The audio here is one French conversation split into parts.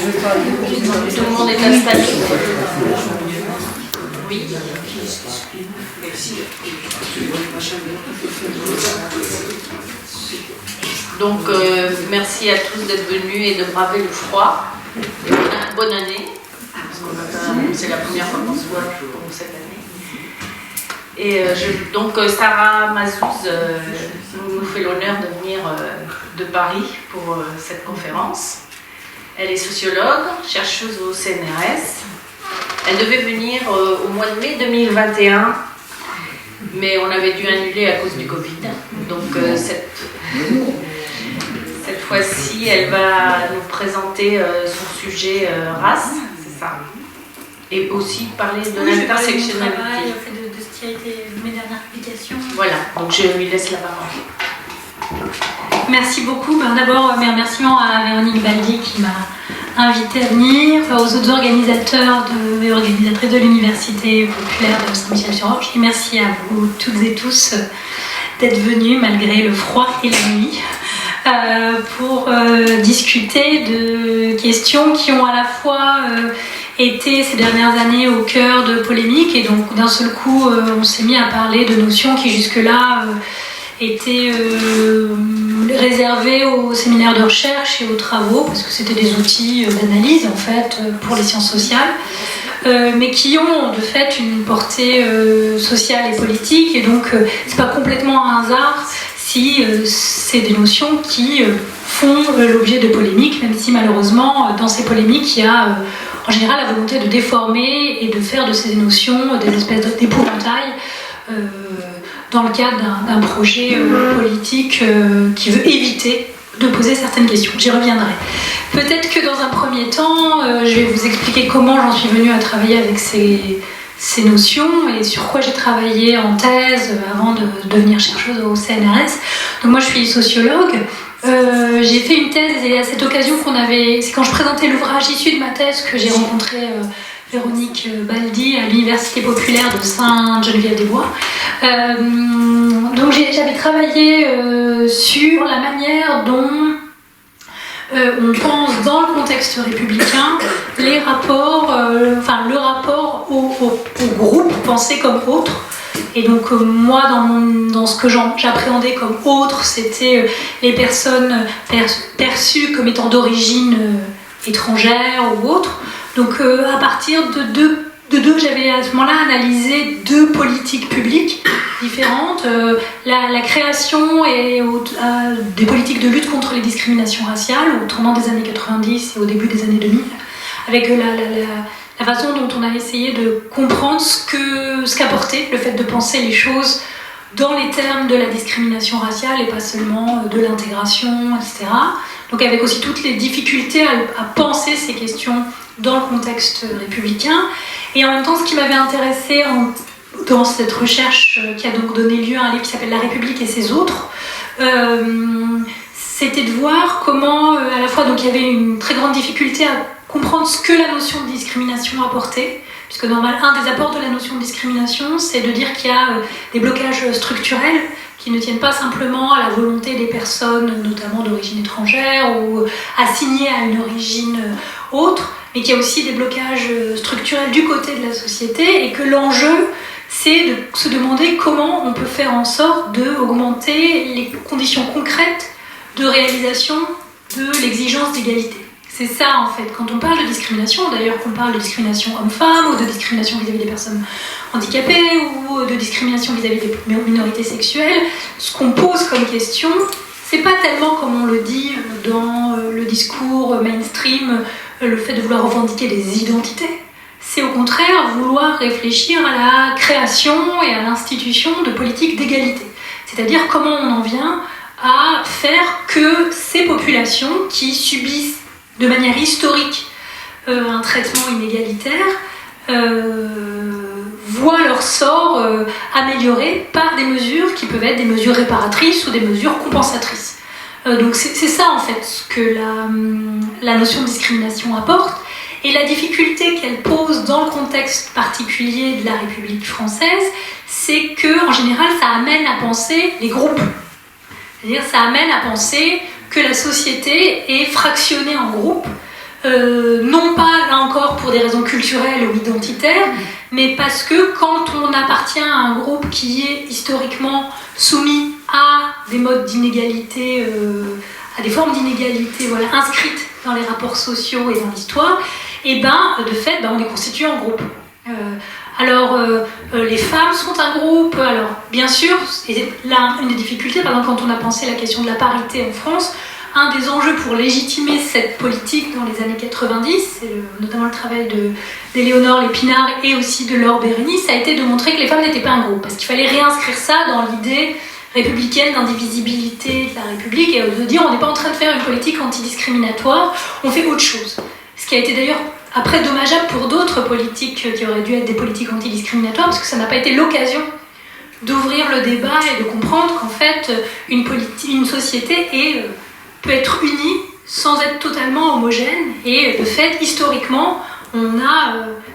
Tout le monde est installé. Oui. Donc, merci à tous d'être venus et de braver le froid. Bonne année. C'est la première fois qu'on se voit pour cette année. Et donc Sarah Mazouz nous fait l'honneur de venir de Paris pour cette conférence. Elle est sociologue, chercheuse au CNRS. Elle devait venir au mois de mai 2021, mais on avait dû annuler à cause du Covid. Donc cette fois-ci, elle va nous présenter son sujet race, c'est ça. Et aussi parler de l'intersectionnalité. De ce qui a été mes dernières publications. Voilà, donc je lui laisse la parole. Merci beaucoup. D'abord, mes remerciements à Véronique Baldi qui m'a invitée à venir, aux autres organisateurs et organisatrices de l'Université populaire de Saint-Michel-sur-Orge. Et merci à vous toutes et tous d'être venus malgré le froid et la nuit pour discuter de questions qui ont à la fois été ces dernières années au cœur de polémiques, et donc d'un seul coup on s'est mis à parler de notions qui jusque-là étaient réservées aux séminaires de recherche et aux travaux, parce que c'était des outils d'analyse en fait pour les sciences sociales, mais qui ont de fait une portée sociale et politique, et donc c'est pas complètement un hasard si c'est des notions qui font l'objet de polémiques, même si malheureusement dans ces polémiques il y a en général la volonté de déformer et de faire de ces notions des espèces d'épouvantail dans le cadre d'un projet politique qui veut éviter de poser certaines questions. J'y reviendrai. Peut-être que dans un premier temps, je vais vous expliquer comment j'en suis venue à travailler avec ces notions et sur quoi j'ai travaillé en thèse avant de devenir chercheuse au CNRS. Donc moi je suis sociologue. J'ai fait une thèse, et à cette occasion c'est quand je présentais l'ouvrage issu de ma thèse que j'ai rencontré Véronique Baldi à l'Université populaire de Sainte-Geneviève-des-Bois. Donc j'avais travaillé sur la manière dont on pense dans le contexte républicain les rapports, le rapport au groupe pensé comme autre. Et donc moi, dans ce que j'appréhendais comme autre, c'était les personnes perçues comme étant d'origine étrangère ou autre. Donc à partir j'avais à ce moment-là analysé deux politiques publiques différentes, la création des politiques de lutte contre les discriminations raciales au tournant des années 90 et au début des années 2000, avec la façon dont on a essayé de comprendre ce qu'apportait le fait de penser les choses dans les termes de la discrimination raciale et pas seulement de l'intégration, etc. Donc avec aussi toutes les difficultés à penser ces questions dans le contexte républicain. Et en même temps, ce qui m'avait intéressé dans cette recherche qui a donc donné lieu à un livre qui s'appelle La République et ses autres, c'était de voir comment, à la fois, donc il y avait une très grande difficulté à comprendre ce que la notion de discrimination apportait, puisque normalement, un des apports de la notion de discrimination, c'est de dire qu'il y a des blocages structurels qui ne tiennent pas simplement à la volonté des personnes, notamment d'origine étrangère, ou assignées à une origine autre, mais qu'il y a aussi des blocages structurels du côté de la société, et que l'enjeu, c'est de se demander comment on peut faire en sorte d'augmenter les conditions concrètes de réalisation de l'exigence d'égalité. C'est ça en fait, quand on parle de discrimination, d'ailleurs qu'on parle de discrimination homme-femme, ou de discrimination vis-à-vis des personnes handicapées, ou de discrimination vis-à-vis des minorités sexuelles, ce qu'on pose comme question, c'est pas tellement comme on le dit dans le discours mainstream, le fait de vouloir revendiquer des identités. C'est au contraire vouloir réfléchir à la création et à l'institution de politiques d'égalité. C'est-à-dire comment on en vient à faire que ces populations qui subissent de manière historique un traitement inégalitaire voient leur sort amélioré par des mesures qui peuvent être des mesures réparatrices ou des mesures compensatrices. Donc c'est ça en fait ce que la notion de discrimination apporte, et la difficulté qu'elle pose dans le contexte particulier de la République française, c'est que en général ça amène à penser les groupes. C'est-à-dire ça amène à penser que la société est fractionnée en groupes non pas, là encore, pour des raisons culturelles ou identitaires, mais parce que quand on appartient à un groupe qui est historiquement soumis à des modes d'inégalité, à des formes d'inégalité inscrites dans les rapports sociaux et dans l'histoire, et de fait, on est constitué en groupe. Les femmes sont un groupe, alors bien sûr, et là une des difficultés, par exemple quand on a pensé la question de la parité en France, un des enjeux pour légitimer cette politique dans les années 90, c'est notamment le travail d'Éléonore Lépinard et aussi de Laure Bérénice, ça a été de montrer que les femmes n'étaient pas un groupe, parce qu'il fallait réinscrire ça dans l'idée républicaine d'indivisibilité de la République et de dire on n'est pas en train de faire une politique antidiscriminatoire, on fait autre chose. Ce qui a été d'ailleurs après dommageable pour d'autres politiques qui auraient dû être des politiques antidiscriminatoires, parce que ça n'a pas été l'occasion d'ouvrir le débat et de comprendre qu'en fait une société peut être unie sans être totalement homogène, et de fait historiquement on a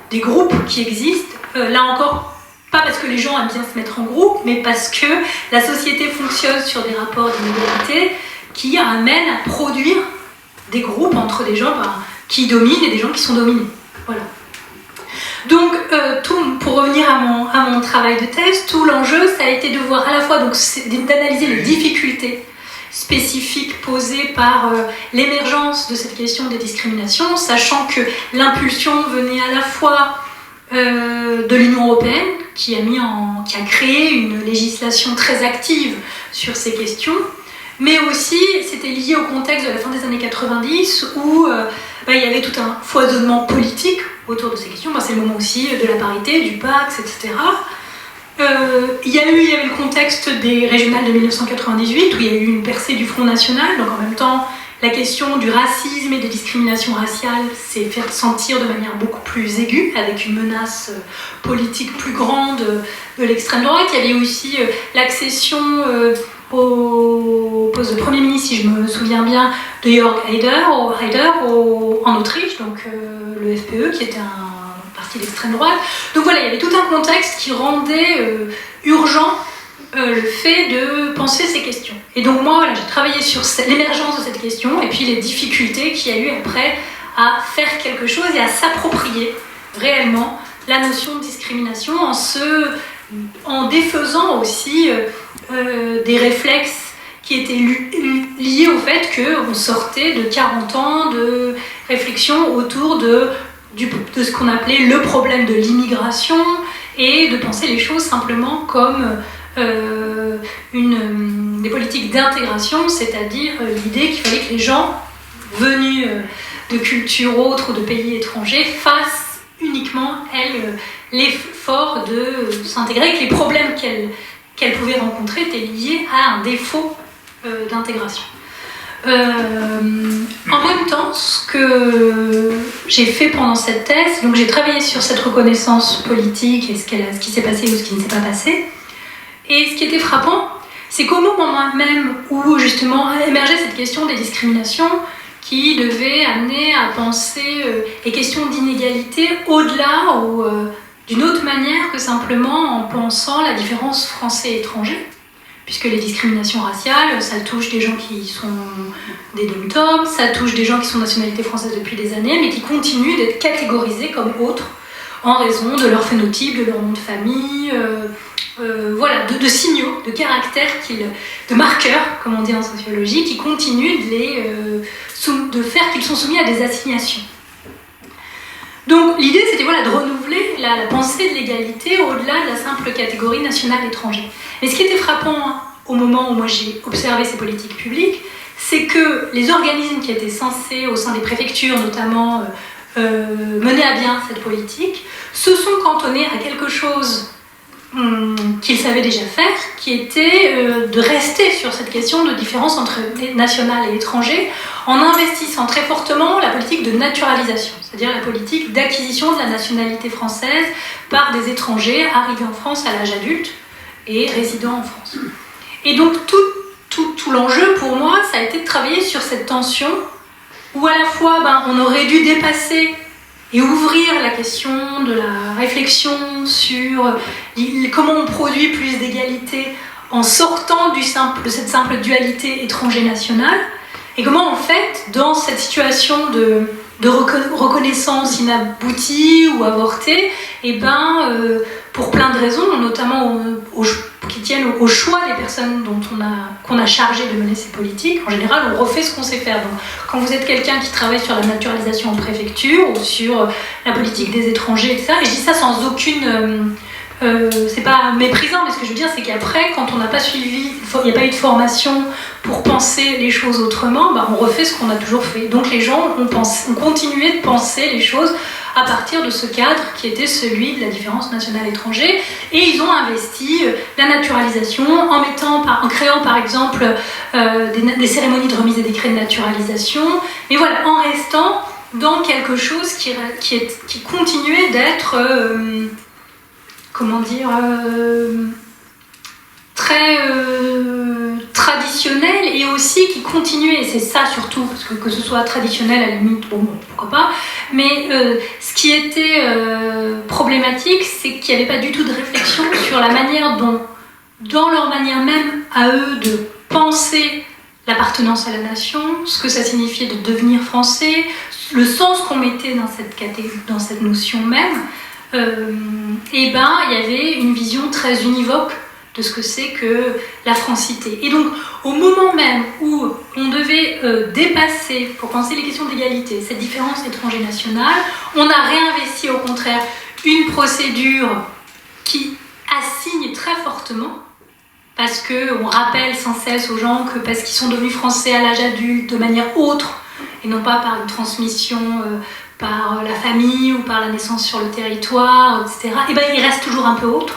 des groupes qui existent, là encore pas parce que les gens aiment bien se mettre en groupe, mais parce que la société fonctionne sur des rapports d'inégalité qui amènent à produire des groupes entre des gens qui dominent et des gens qui sont dominés. Voilà. Donc, pour revenir à mon travail de thèse, tout l'enjeu, ça a été de voir à la fois, d'analyser les difficultés spécifiques posées par l'émergence de cette question des discriminations, sachant que l'impulsion venait à la fois de l'Union européenne, qui a créé une législation très active sur ces questions, mais aussi c'était lié au contexte de la fin des années 90 où il y avait tout un foisonnement politique autour de ces questions. C'est le moment aussi de la parité, du Pax, etc. Il y avait le contexte des régionales de 1998 où il y a eu une percée du Front National, donc en même temps la question du racisme et des discriminations raciales s'est fait ressentir de manière beaucoup plus aiguë, avec une menace politique plus grande de l'extrême droite. Il y avait aussi l'accession au poste de Premier ministre, si je me souviens bien, de Jörg Haider en Autriche, donc le FPE, qui était un parti d'extrême droite. Donc voilà, il y avait tout un contexte qui rendait urgent le fait de penser ces questions. Et donc moi, j'ai travaillé sur l'émergence de cette question et puis les difficultés qu'il y a eu après à faire quelque chose et à s'approprier réellement la notion de discrimination en défaisant aussi des réflexes qui étaient liés au fait qu'on sortait de 40 ans de réflexion autour de ce qu'on appelait le problème de l'immigration et de penser les choses simplement comme des politiques d'intégration, c'est-à-dire l'idée qu'il fallait que les gens venus de cultures autres ou de pays étrangers fassent uniquement, elles, l'effort de s'intégrer, que les problèmes qu'elles pouvaient rencontrer étaient liés à un défaut d'intégration. En même temps, ce que j'ai fait pendant cette thèse, donc j'ai travaillé sur cette reconnaissance politique et ce qui s'est passé ou ce qui ne s'est pas passé. Et ce qui était frappant, c'est qu'au moment même où justement émergeait cette question des discriminations qui devait amener à penser les questions d'inégalité au-delà ou d'une autre manière que simplement en pensant la différence français-étranger, puisque les discriminations raciales, ça touche des gens qui sont des dom-toms, ça touche des gens qui sont de nationalité française depuis des années, mais qui continuent d'être catégorisés comme autres en raison de leur phénotype, de leur nom de famille, de signaux, de caractères, de marqueurs, comme on dit en sociologie, qui continuent de faire qu'ils sont soumis à des assignations. Donc l'idée, c'était de renouveler la pensée de l'égalité au-delà de la simple catégorie nationale étrangère. Mais ce qui était frappant au moment où moi j'ai observé ces politiques publiques, c'est que les organismes qui étaient censés, au sein des préfectures notamment, mener à bien cette politique, se sont cantonnés à quelque chose qu'ils savaient déjà faire, qui était de rester sur cette question de différence entre national et étranger, en investissant très fortement la politique de naturalisation, c'est-à-dire la politique d'acquisition de la nationalité française par des étrangers arrivés en France à l'âge adulte et résidant en France. Et donc tout l'enjeu pour moi, ça a été de travailler sur cette tension où à la fois on aurait dû dépasser et ouvrir la question de la réflexion sur comment on produit plus d'égalité en sortant de cette simple dualité étranger-nationale, et comment en fait, dans cette situation de reconnaissance inaboutie ou avortée, et pour plein de raisons, notamment qui tiennent au choix des personnes qu'on a chargé de mener ces politiques. En général, on refait ce qu'on sait faire. Donc, quand vous êtes quelqu'un qui travaille sur la naturalisation en préfecture ou sur la politique des étrangers, etc., et je dis ça sans aucune... c'est pas méprisant, mais ce que je veux dire, c'est qu'après, quand on n'a pas suivi, il n'y a pas eu de formation pour penser les choses autrement, on refait ce qu'on a toujours fait. Donc les gens ont continué de penser les choses à partir de ce cadre qui était celui de la différence nationale-étranger, et ils ont investi la naturalisation en créant par exemple des cérémonies de remise des décrets de naturalisation, mais voilà, en restant dans quelque chose qui continuait d'être... très traditionnel, et aussi qui continuait, et c'est ça surtout, parce que ce soit traditionnel à la limite, pourquoi pas, mais ce qui était problématique, c'est qu'il n'y avait pas du tout de réflexion sur la manière dont, dans leur manière même à eux de penser l'appartenance à la nation, ce que ça signifiait de devenir français, le sens qu'on mettait dans cette notion même, il y avait une vision très univoque de ce que c'est que la francité. Et donc, au moment même où on devait dépasser, pour penser les questions d'égalité, cette différence étranger-nationale, on a réinvesti au contraire une procédure qui assigne très fortement, parce qu'on rappelle sans cesse aux gens que parce qu'ils sont devenus français à l'âge adulte de manière autre, et non pas par une transmission... par la famille ou par la naissance sur le territoire, etc., il reste toujours un peu autre.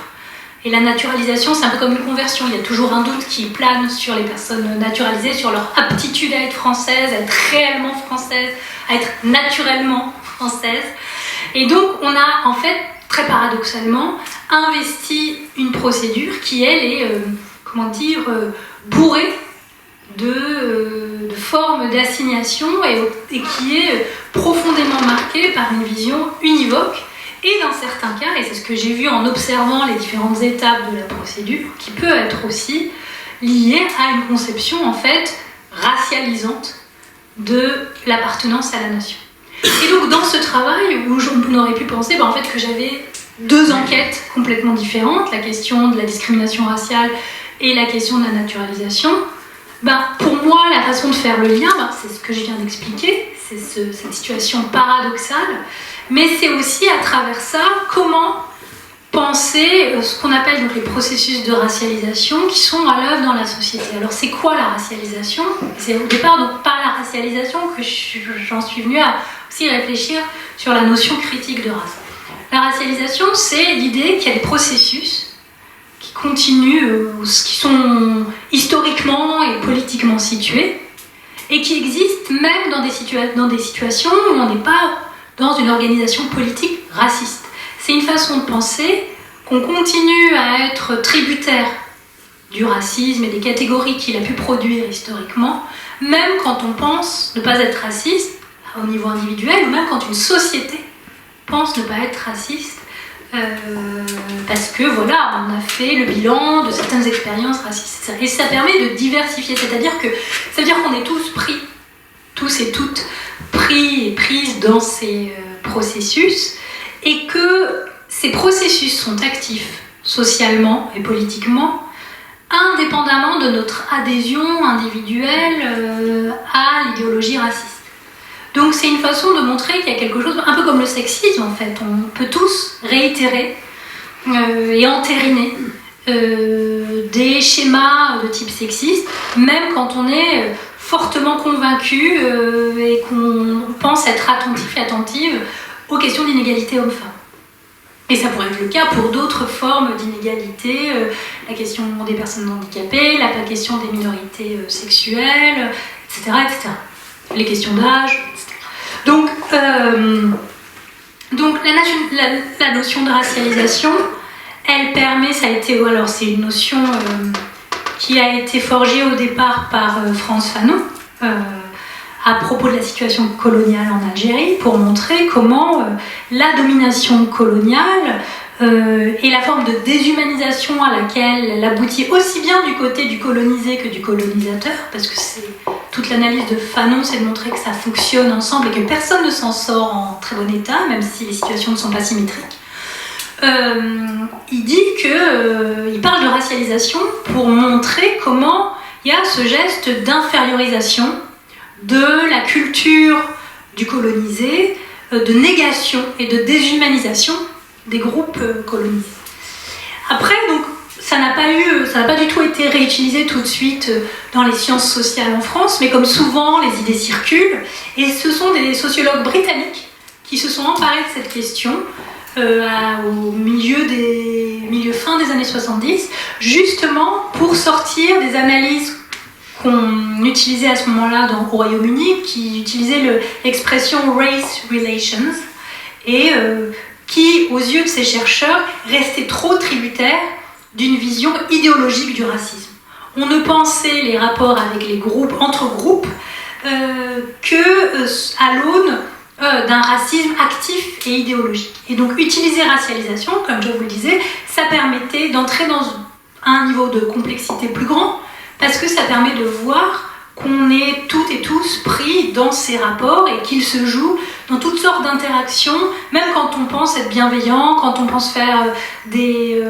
Et la naturalisation, c'est un peu comme une conversion. Il y a toujours un doute qui plane sur les personnes naturalisées, sur leur aptitude à être française, à être réellement française, à être naturellement française. Et donc, on a en fait, très paradoxalement, investi une procédure qui, elle, est, bourrée de formes d'assignation et qui est profondément marquée par une vision univoque, et dans certains cas, et c'est ce que j'ai vu en observant les différentes étapes de la procédure, qui peut être aussi liée à une conception en fait racialisante de l'appartenance à la nation. Et donc dans ce travail, où on aurait pu penser en fait que j'avais deux enquêtes complètement différentes, la question de la discrimination raciale et la question de la naturalisation, pour moi, la façon de faire le lien, c'est ce que je viens d'expliquer, c'est cette situation paradoxale, mais c'est aussi à travers ça comment penser ce qu'on appelle donc les processus de racialisation qui sont à l'œuvre dans la société. Alors c'est quoi la racialisation ? C'est au départ donc par la racialisation que j'en suis venue à aussi réfléchir sur la notion critique de race. La racialisation, c'est l'idée qu'il y a des processus qui continuent, qui sont historiquement et politiquement situés, et qui existent même dans des situations où on n'est pas dans une organisation politique raciste. C'est une façon de penser qu'on continue à être tributaire du racisme et des catégories qu'il a pu produire historiquement, même quand on pense ne pas être raciste au niveau individuel, ou même quand une société pense ne pas être raciste, parce que voilà, on a fait le bilan de certaines expériences racistes. Et ça permet de diversifier, c'est-à-dire qu'on est tous et toutes pris et prises dans ces processus, et que ces processus sont actifs socialement et politiquement, indépendamment de notre adhésion individuelle à l'idéologie raciste. Donc c'est une façon de montrer qu'il y a quelque chose, un peu comme le sexisme en fait, on peut tous réitérer et entériner des schémas de type sexiste, même quand on est fortement convaincu et qu'on pense être attentif et attentive aux questions d'inégalité homme-femme. Et ça pourrait être le cas pour d'autres formes d'inégalité, la question des personnes handicapées, la question des minorités sexuelles, etc., etc. Les questions d'âge, etc. Donc la notion de racialisation, elle permet, c'est une notion qui a été forgée au départ par Frantz Fanon à propos de la situation coloniale en Algérie, pour montrer comment la domination coloniale et la forme de déshumanisation à laquelle elle aboutit aussi bien du côté du colonisé que du colonisateur, parce que c'est toute l'analyse de Fanon, c'est de montrer que ça fonctionne ensemble et que personne ne s'en sort en très bon état, même si les situations ne sont pas symétriques. Il dit il parle de racialisation pour montrer comment il y a ce geste d'infériorisation de la culture du colonisé, de négation et de déshumanisation des groupes colonisés. Après, donc, ça n'a pas du tout été réutilisé tout de suite dans les sciences sociales en France, mais comme souvent, les idées circulent, et ce sont des sociologues britanniques qui se sont emparés de cette question au milieu fin des années 70, justement pour sortir des analyses qu'on utilisait à ce moment-là au Royaume-Uni, qui utilisaient l'expression race relations, et qui, aux yeux de ces chercheurs, restaient trop tributaires d'une vision idéologique du racisme. On ne pensait les rapports avec les groupes, entre groupes, qu'à l'aune d'un racisme actif et idéologique. Et donc utiliser racialisation, comme je vous le disais, ça permettait d'entrer dans un niveau de complexité plus grand, parce que ça permet de voir qu'on est toutes et tous pris dans ces rapports et qu'ils se jouent dans toutes sortes d'interactions, même quand on pense être bienveillant, quand on pense faire des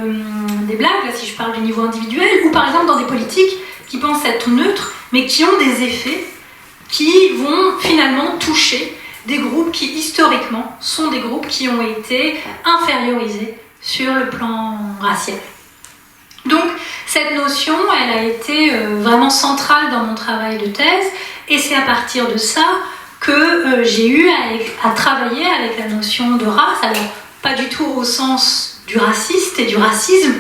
blagues, là si je parle du niveau individuel, ou par exemple dans des politiques qui pensent être neutres, mais qui ont des effets qui vont finalement toucher des groupes qui historiquement sont des groupes qui ont été infériorisés sur le plan racial. Donc cette notion, elle a été vraiment centrale dans mon travail de thèse, et c'est à partir de ça que j'ai eu à travailler avec la notion de race, alors pas du tout au sens du raciste et du racisme,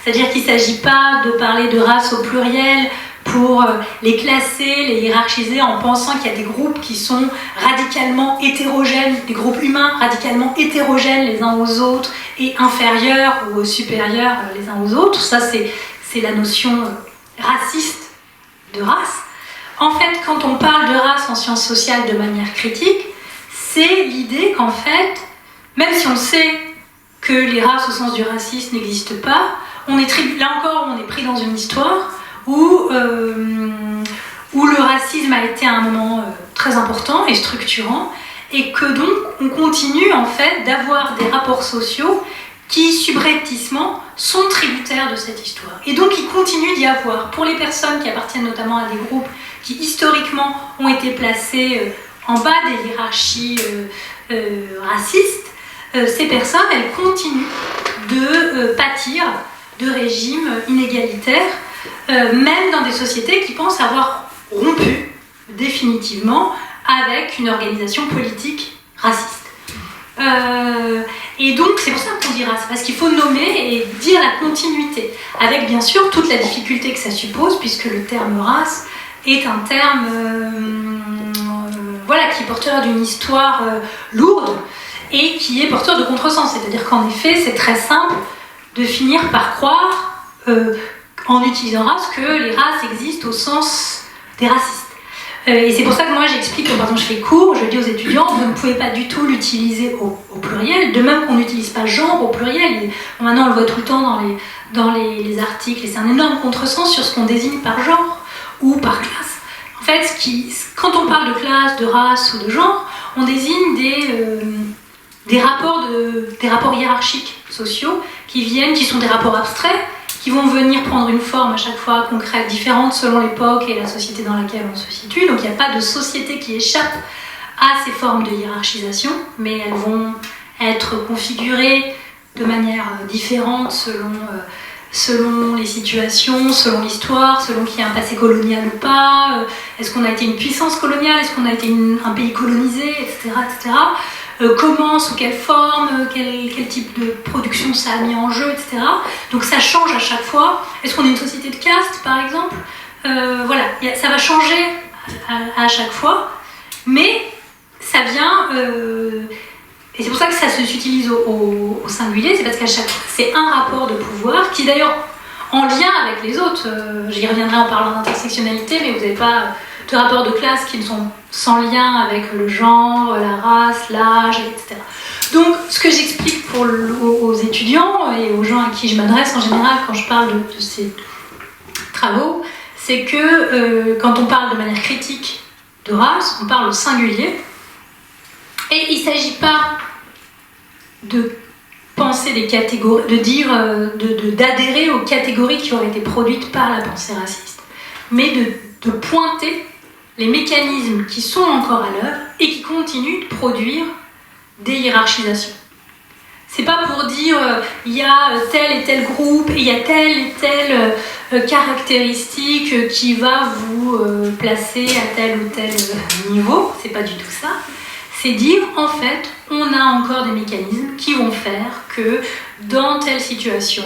c'est-à-dire qu'il ne s'agit pas de parler de race au pluriel pour les classer, les hiérarchiser en pensant qu'il y a des groupes qui sont radicalement hétérogènes, des groupes humains radicalement hétérogènes les uns aux autres et inférieurs ou supérieurs les uns aux autres. Ça, c'est la notion raciste de race. En fait, quand on parle de race en sciences sociales de manière critique, c'est l'idée qu'en fait, même si on sait que les races au sens du racisme n'existent pas, là encore, on est pris dans une histoire où le racisme a été à un moment très important et structurant, et que donc on continue en fait d'avoir des rapports sociaux qui subrepticement sont tributaires de cette histoire. Et donc il continue d'y avoir, pour les personnes qui appartiennent notamment à des groupes qui historiquement ont été placés en bas des hiérarchies racistes, ces personnes, elles continuent de pâtir de régimes inégalitaires, même dans des sociétés qui pensent avoir rompu définitivement avec une organisation politique raciste. Et donc c'est pour ça qu'on dit race, parce qu'il faut nommer et dire la continuité, avec bien sûr toute la difficulté que ça suppose, puisque le terme race est un terme qui est porteur d'une histoire lourde et qui est porteur de contresens, c'est-à-dire qu'en effet c'est très simple de finir par croire en utilisant race que les races existent au sens des racistes. Et c'est pour ça que moi j'explique que, par exemple, je fais cours, je dis aux étudiants, vous ne pouvez pas du tout l'utiliser au pluriel, de même qu'on n'utilise pas genre au pluriel. Maintenant on le voit tout le temps dans les articles, et c'est un énorme contresens sur ce qu'on désigne par genre ou par classe. En fait, quand on parle de classe, de race ou de genre, on désigne des rapports hiérarchiques sociaux qui sont des rapports abstraits, qui vont venir prendre une forme à chaque fois concrète, différente selon l'époque et la société dans laquelle on se situe. Donc il n'y a pas de société qui échappe à ces formes de hiérarchisation, mais elles vont être configurées de manière différente selon les situations, selon l'histoire, selon qu'il y a un passé colonial ou pas, est-ce qu'on a été une puissance coloniale, est-ce qu'on a été un pays colonisé, etc. etc. Comment, sous quelle forme, quel type de production ça a mis en jeu, etc. Donc ça change à chaque fois. Est-ce qu'on est une société de caste, par exemple ? Ça va changer à chaque fois, mais ça vient... et c'est pour ça que ça s'utilise au singulier, c'est parce qu'à chaque fois, c'est un rapport de pouvoir qui est d'ailleurs en lien avec les autres. J'y reviendrai en parlant d'intersectionnalité, mais vous n'avez pas de rapports de classe qui ne sont sans lien avec le genre, la race, l'âge, etc. Donc, ce que j'explique aux étudiants et aux gens à qui je m'adresse en général quand je parle de ces travaux, c'est que quand on parle de manière critique de race, on parle au singulier, et il ne s'agit pas de penser des catégories, de dire, d'adhérer aux catégories qui auraient été produites par la pensée raciste, mais de pointer les mécanismes qui sont encore à l'œuvre et qui continuent de produire des hiérarchisations. C'est pas pour dire il y a tel et tel groupe et il y a telle et telle caractéristique qui va vous placer à tel ou tel niveau, c'est pas du tout ça. C'est dire en fait on a encore des mécanismes qui vont faire que dans telle situation,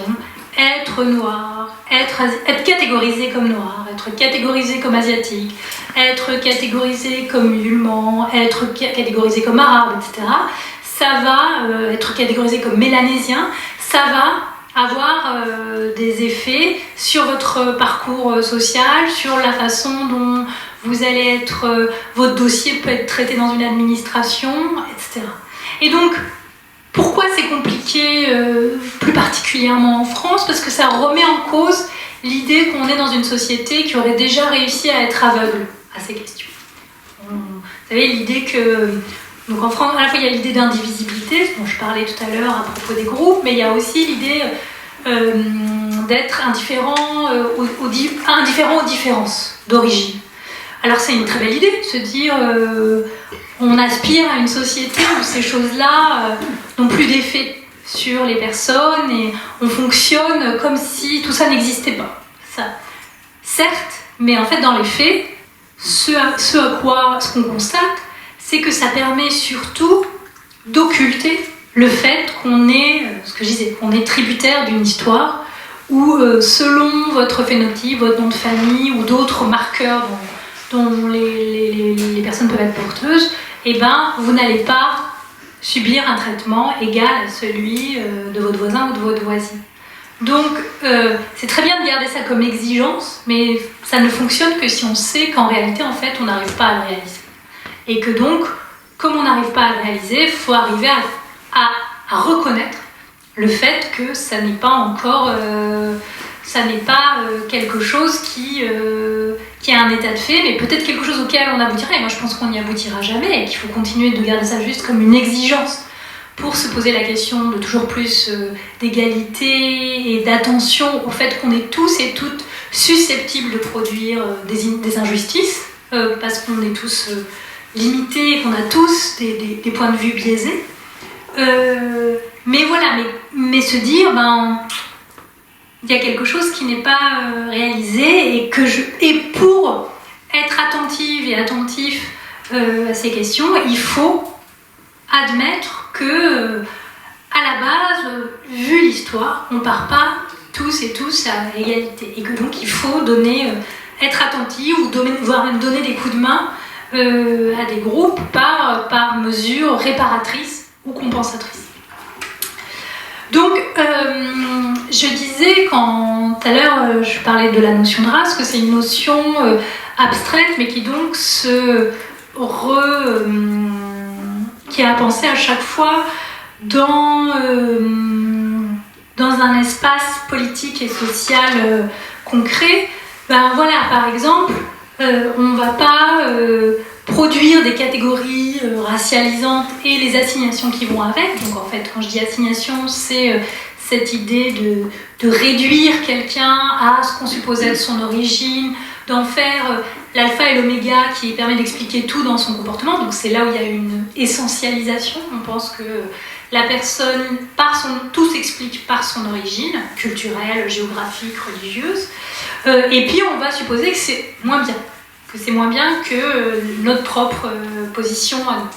être noir, être catégorisé comme noir, être catégorisé comme asiatique, être catégorisé comme musulman, être catégorisé comme arabe, etc., ça va être catégorisé comme mélanésien, ça va avoir des effets sur votre parcours social, sur la façon dont vous allez être, votre dossier peut être traité dans une administration, etc. Et donc, pourquoi c'est compliqué, plus particulièrement en France? Parce que ça remet en cause l'idée qu'on est dans une société qui aurait déjà réussi à être aveugle à ces questions. Vous savez, l'idée que... Donc en France, à la fois il y a l'idée d'indivisibilité, dont je parlais tout à l'heure à propos des groupes, mais il y a aussi l'idée d'être indifférent aux différences d'origine. Alors c'est une très belle idée de se dire on aspire à une société où ces choses-là n'ont plus d'effet sur les personnes et on fonctionne comme si tout ça n'existait pas. Ça, certes, mais en fait dans les faits, ce qu'on constate, c'est que ça permet surtout d'occulter le fait qu'on est, ce que je disais, qu'on est tributaire d'une histoire où selon votre phénotype, votre nom de famille ou d'autres marqueurs dont les personnes peuvent être porteuses, eh ben, vous n'allez pas subir un traitement égal à celui de votre voisin ou de votre voisine. Donc, c'est très bien de garder ça comme exigence, mais ça ne fonctionne que si on sait qu'en réalité, en fait, on n'arrive pas à le réaliser. Et que donc, comme on n'arrive pas à le réaliser, il faut arriver à reconnaître le fait que ça n'est pas encore... ça n'est pas quelque chose qui a un état de fait, mais peut-être quelque chose auquel on aboutirait. Et moi, je pense qu'on n'y aboutira jamais et qu'il faut continuer de garder ça juste comme une exigence pour se poser la question de toujours plus d'égalité et d'attention au fait qu'on est tous et toutes susceptibles de produire des injustices, parce qu'on est tous limités et qu'on a tous des points de vue biaisés. Mais voilà, mais se dire, il y a quelque chose qui n'est pas réalisé et pour être attentive et attentif à ces questions, il faut admettre que à la base, vu l'histoire, on ne part pas tous et tous à égalité et que donc il faut être attentif ou voire même donner des coups de main à des groupes par mesure réparatrice ou compensatrice. Donc, je disais quand tout à l'heure je parlais de la notion de race, que c'est une notion abstraite, mais qui donc qui est à penser à chaque fois dans un espace politique et social concret. Voilà, par exemple, on ne va pas produire des catégories racialisantes et les assignations qui vont avec. Donc en fait, quand je dis assignation, c'est cette idée de réduire quelqu'un à ce qu'on suppose être son origine, d'en faire l'alpha et l'oméga qui permet d'expliquer tout dans son comportement. Donc c'est là où il y a une essentialisation. On pense que la personne, tout s'explique par son origine, culturelle, géographique, religieuse. Et puis on va supposer que c'est moins bien. Que c'est moins bien que notre propre position à nous.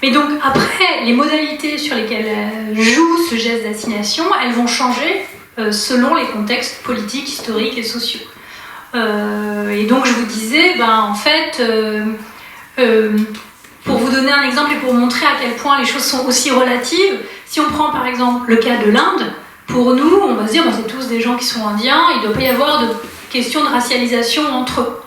Mais donc après, les modalités sur lesquelles joue ce geste d'assignation, elles vont changer selon les contextes politiques, historiques et sociaux. Et donc je vous disais, en fait, pour vous donner un exemple et pour montrer à quel point les choses sont aussi relatives, si on prend par exemple le cas de l'Inde, pour nous, on va se dire, c'est tous des gens qui sont indiens, il ne doit pas y avoir de question de racialisation entre eux.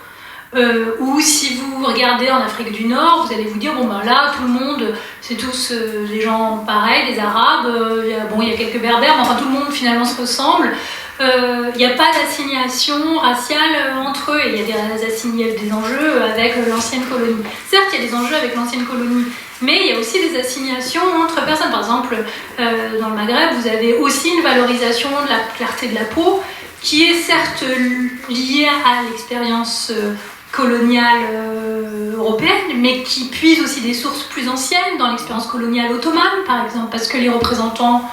Ou si vous regardez en Afrique du Nord, vous allez vous dire, là, tout le monde, c'est tous des gens pareils, des Arabes, il y a quelques Berbères, mais enfin tout le monde finalement se ressemble. il n'y a pas d'assignation raciale entre eux, et il y a des enjeux avec l'ancienne colonie. Certes, il y a des enjeux avec l'ancienne colonie, mais il y a aussi des assignations entre personnes. Par exemple, dans le Maghreb, vous avez aussi une valorisation de la clarté de la peau, qui est certes liée à l'expérience coloniale européenne, mais qui puise aussi des sources plus anciennes dans l'expérience coloniale ottomane, par exemple, parce que les représentants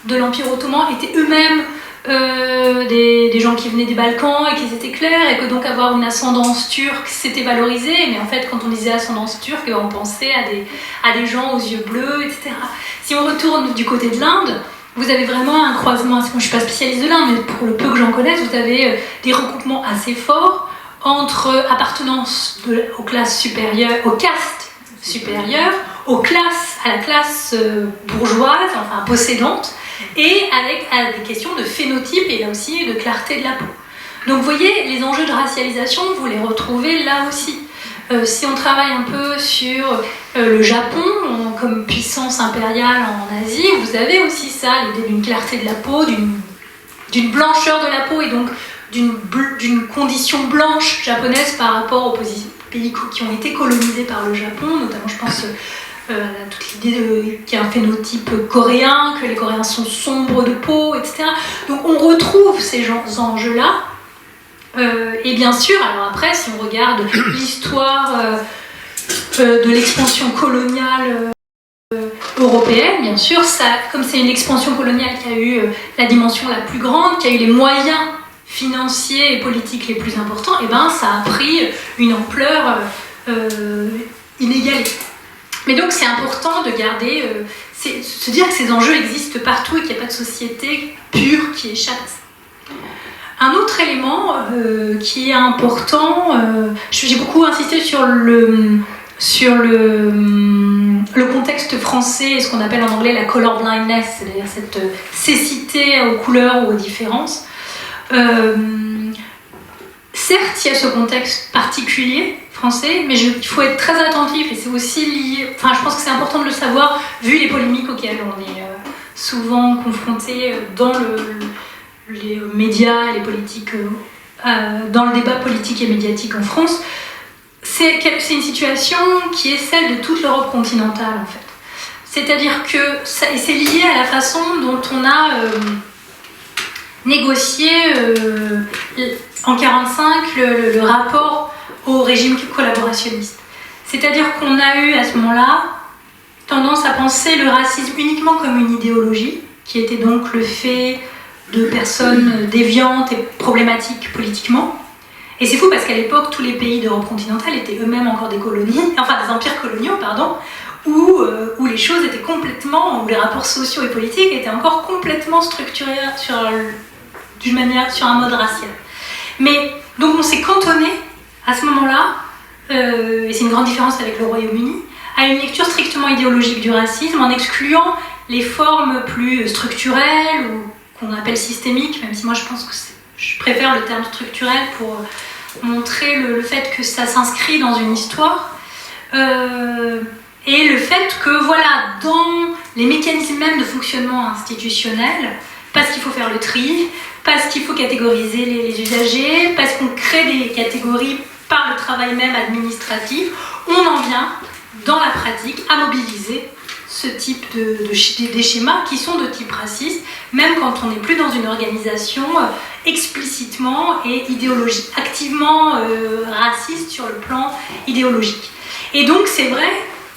de l'Empire ottoman étaient eux-mêmes des gens qui venaient des Balkans et qui étaient clairs, et que donc avoir une ascendance turque c'était valorisé, mais en fait quand on disait ascendance turque, on pensait à des gens aux yeux bleus, etc. Si on retourne du côté de l'Inde, vous avez vraiment un croisement. Moi je ne suis pas spécialiste de l'Inde, mais pour le peu que j'en connaisse, vous avez des recoupements assez forts entre appartenance aux classes supérieures, aux castes supérieures, à la classe bourgeoise, enfin possédante, et avec des questions de phénotype et là aussi de clarté de la peau. Donc vous voyez, les enjeux de racialisation, vous les retrouvez là aussi. Si on travaille un peu sur le Japon comme puissance impériale en Asie, vous avez aussi ça, l'idée d'une clarté de la peau, d'une blancheur de la peau et donc d'une condition blanche japonaise par rapport aux pays qui ont été colonisés par le Japon, notamment je pense toute l'idée qu'il y a un phénotype coréen, que les Coréens sont sombres de peau, etc. Donc on retrouve ces enjeux-là. Et bien sûr, alors après, si on regarde l'histoire de l'expansion coloniale européenne, bien sûr, comme c'est une expansion coloniale qui a eu la dimension la plus grande, qui a eu les moyens financiers et politiques les plus importants, et ben ça a pris une ampleur inégalée. Mais donc c'est important de garder, se dire que ces enjeux existent partout et qu'il n'y a pas de société pure qui échappe à ça. Un autre élément qui est important, j'ai beaucoup insisté sur le contexte français et ce qu'on appelle en anglais la color blindness, c'est-à-dire cette cécité aux couleurs ou aux différences. Certes, il y a ce contexte particulier français, mais il faut être très attentif et c'est aussi lié. Enfin, je pense que c'est important de le savoir vu les polémiques auxquelles on est souvent confronté dans les médias et les politiques, dans le débat politique et médiatique en France. C'est une situation qui est celle de toute l'Europe continentale en fait. C'est-à-dire que et c'est lié à la façon dont on a négocié en 1945 le rapport au régime collaborationniste. C'est-à-dire qu'on a eu à ce moment-là tendance à penser le racisme uniquement comme une idéologie, qui était donc le fait de personnes déviantes et problématiques politiquement. Et c'est fou parce qu'à l'époque, tous les pays d'Europe continentale étaient eux-mêmes encore des colonies, enfin des empires coloniaux, pardon, où les choses étaient complètement, où les rapports sociaux et politiques étaient encore complètement structurés sur un mode racial. Mais donc on s'est cantonné à ce moment-là, et c'est une grande différence avec le Royaume-Uni, à une lecture strictement idéologique du racisme en excluant les formes plus structurelles ou qu'on appelle systémiques, même si moi je pense que je préfère le terme structurel pour montrer le fait que ça s'inscrit dans une histoire. Et le fait que, voilà, dans les mécanismes même de fonctionnement institutionnel, parce qu'il faut faire le tri, parce qu'il faut catégoriser les usagers, parce qu'on crée des catégories par le travail même administratif, on en vient, dans la pratique, à mobiliser ce type des schémas qui sont de type raciste, même quand on n'est plus dans une organisation explicitement et activement raciste sur le plan idéologique. Et donc c'est vrai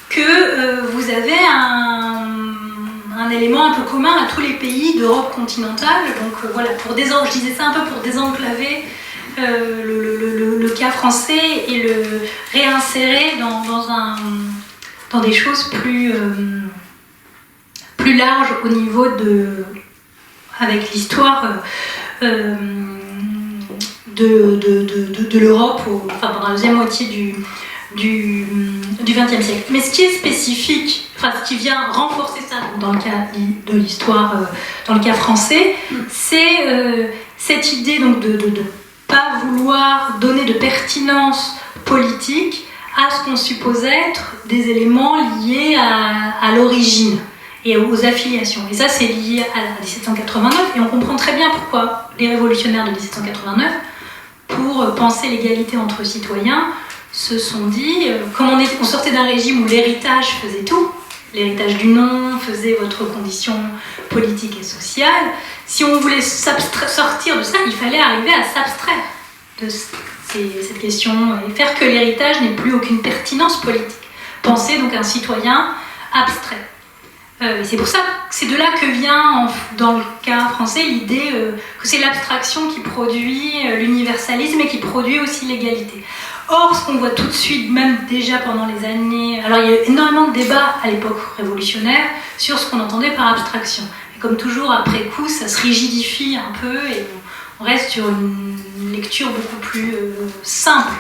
que vous avez un élément un peu commun à tous les pays d'Europe continentale. Donc voilà, je disais ça un peu pour désenclaver le cas français et le réinsérer dans des choses plus larges au niveau avec l'histoire de l'Europe pendant la deuxième moitié du XXe siècle. Mais ce qui est spécifique, ce qui vient renforcer ça dans le cas de l'histoire, dans le cas français, c'est cette idée donc de pas vouloir donner de pertinence politique à ce qu'on suppose être des éléments liés à l'origine. et aux affiliations. Et ça, c'est lié à 1789, et on comprend très bien pourquoi les révolutionnaires de 1789, pour penser l'égalité entre citoyens, se sont dit, comme on sortait d'un régime où l'héritage faisait tout, l'héritage du nom faisait votre condition politique et sociale, si on voulait sortir de ça, il fallait arriver à s'abstraire de cette question et faire que l'héritage n'ait plus aucune pertinence politique. Penser donc un citoyen abstrait. C'est pour ça que c'est de là que vient, dans le cas français, l'idée que c'est l'abstraction qui produit l'universalisme et qui produit aussi l'égalité. Or, ce qu'on voit tout de suite, même déjà pendant les années... Alors, il y a eu énormément de débats à l'époque révolutionnaire sur ce qu'on entendait par abstraction. Et comme toujours, après coup, ça se rigidifie un peu et on reste sur une lecture beaucoup plus simple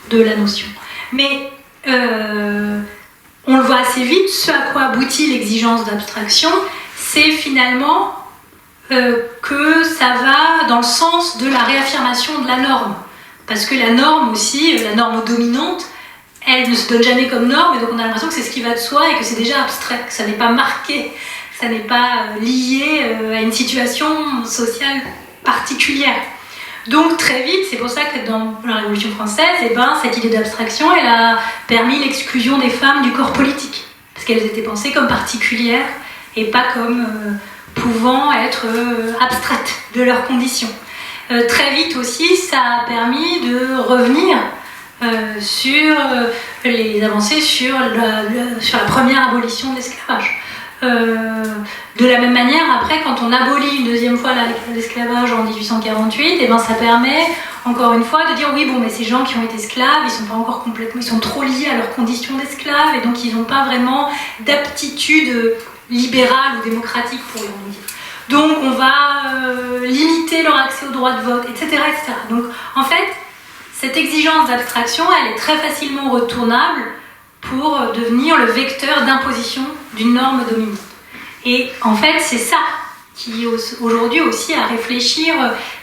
de la notion. Mais on le voit assez vite, ce à quoi aboutit l'exigence d'abstraction, c'est finalement que ça va dans le sens de la réaffirmation de la norme. Parce que la norme aussi, la norme dominante, elle ne se donne jamais comme norme, et donc on a l'impression que c'est ce qui va de soi et que c'est déjà abstrait, que ça n'est pas marqué, que ça n'est pas lié à une situation sociale particulière. Donc très vite, c'est pour ça que dans la Révolution française, cette idée d'abstraction, elle a permis l'exclusion des femmes du corps politique, parce qu'elles étaient pensées comme particulières et pas comme pouvant être abstraites de leurs conditions. Très vite aussi, ça a permis de revenir sur les avancées sur la première abolition de l'esclavage. De la même manière, après, quand on abolit une deuxième fois l'esclavage en 1848, ça permet, encore une fois, de dire oui, bon, mais ces gens qui ont été esclaves, ils sont pas encore complètement, ils sont trop liés à leurs conditions d'esclaves, et donc ils n'ont pas vraiment d'aptitude libérale ou démocratique, pourrions-nous dire. Donc on va limiter leur accès au droit de vote, etc., etc. Donc en fait, cette exigence d'abstraction, elle est très facilement retournable pour devenir le vecteur d'imposition d'une norme dominante. Et en fait, c'est ça qui aujourd'hui aussi à réfléchir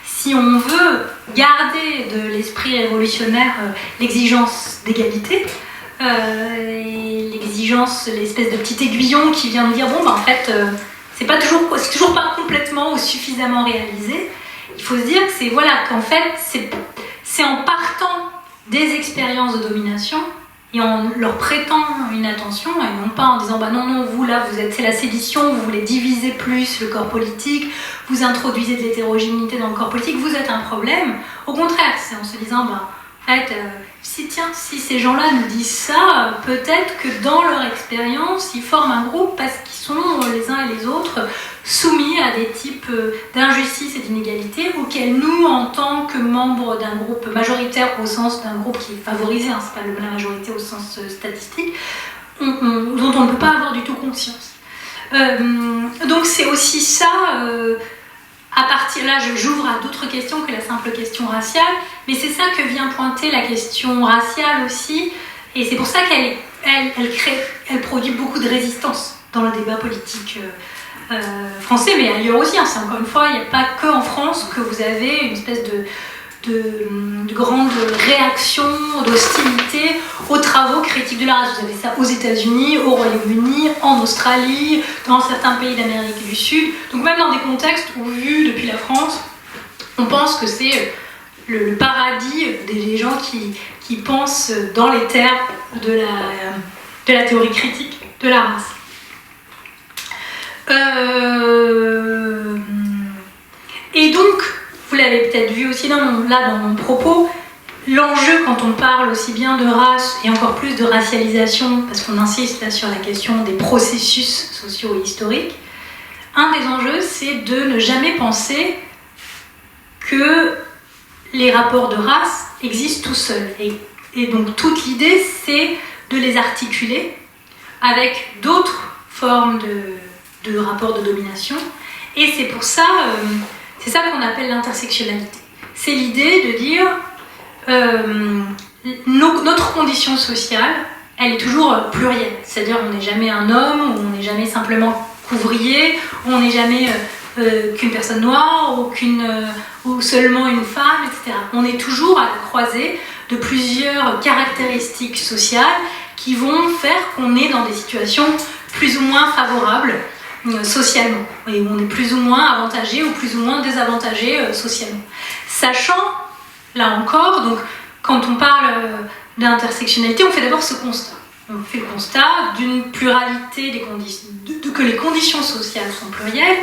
si on veut garder de l'esprit révolutionnaire l'exigence d'égalité, l'exigence, l'espèce de petit aiguillon qui vient de dire bon, en fait, c'est toujours pas complètement ou suffisamment réalisé. Il faut se dire que qu'en fait, c'est en partant des expériences de domination et en leur prêtant une attention, et non pas en disant non, vous là, c'est la sédition, vous voulez diviser plus le corps politique, vous introduisez de l'hétérogénéité dans le corps politique, vous êtes un problème. Au contraire, c'est en se disant en fait, si ces gens-là nous disent ça, peut-être que dans leur expérience, ils forment un groupe parce qu'ils sont les uns et les autres soumis à des types d'injustice et d'inégalité auxquels nous, en tant que membres d'un groupe majoritaire au sens d'un groupe qui est favorisé, c'est pas la majorité au sens statistique, dont on ne peut pas avoir du tout conscience. Donc c'est aussi ça... À partir là, j'ouvre à d'autres questions que la simple question raciale, mais c'est ça que vient pointer la question raciale aussi, et c'est pour ça qu'elle produit beaucoup de résistance dans le débat politique français, mais ailleurs aussi. C'est encore une fois, il n'y a pas qu'en France que vous avez une espèce de grande réaction, d'hostilité aux travaux critiques de la race. Vous avez ça aux États-Unis, au Royaume-Uni, en Australie, dans certains pays d'Amérique du Sud. Donc même dans des contextes où, vu depuis la France, on pense que c'est le paradis des gens qui pensent dans les termes de la théorie critique de la race. Et donc, vous l'avez peut-être vu aussi dans mon propos, l'enjeu quand on parle aussi bien de race et encore plus de racialisation, parce qu'on insiste là sur la question des processus sociaux et historiques, un des enjeux, c'est de ne jamais penser que les rapports de race existent tout seuls. Et donc toute l'idée, c'est de les articuler avec d'autres formes de rapports de domination. Et c'est pour ça... c'est ça qu'on appelle l'intersectionnalité. C'est l'idée de dire notre condition sociale, elle est toujours plurielle. C'est-à-dire on n'est jamais un homme, ou on n'est jamais simplement qu'ouvrier, ou on n'est jamais qu'une personne noire, ou seulement une femme, etc. On est toujours à la croisée de plusieurs caractéristiques sociales qui vont faire qu'on est dans des situations plus ou moins favorables socialement, et où on est plus ou moins avantagé ou plus ou moins désavantagé socialement. Sachant, là encore, donc, quand on parle d'intersectionnalité, on fait d'abord ce constat. On fait le constat d'une pluralité des conditions, que les conditions sociales sont plurielles,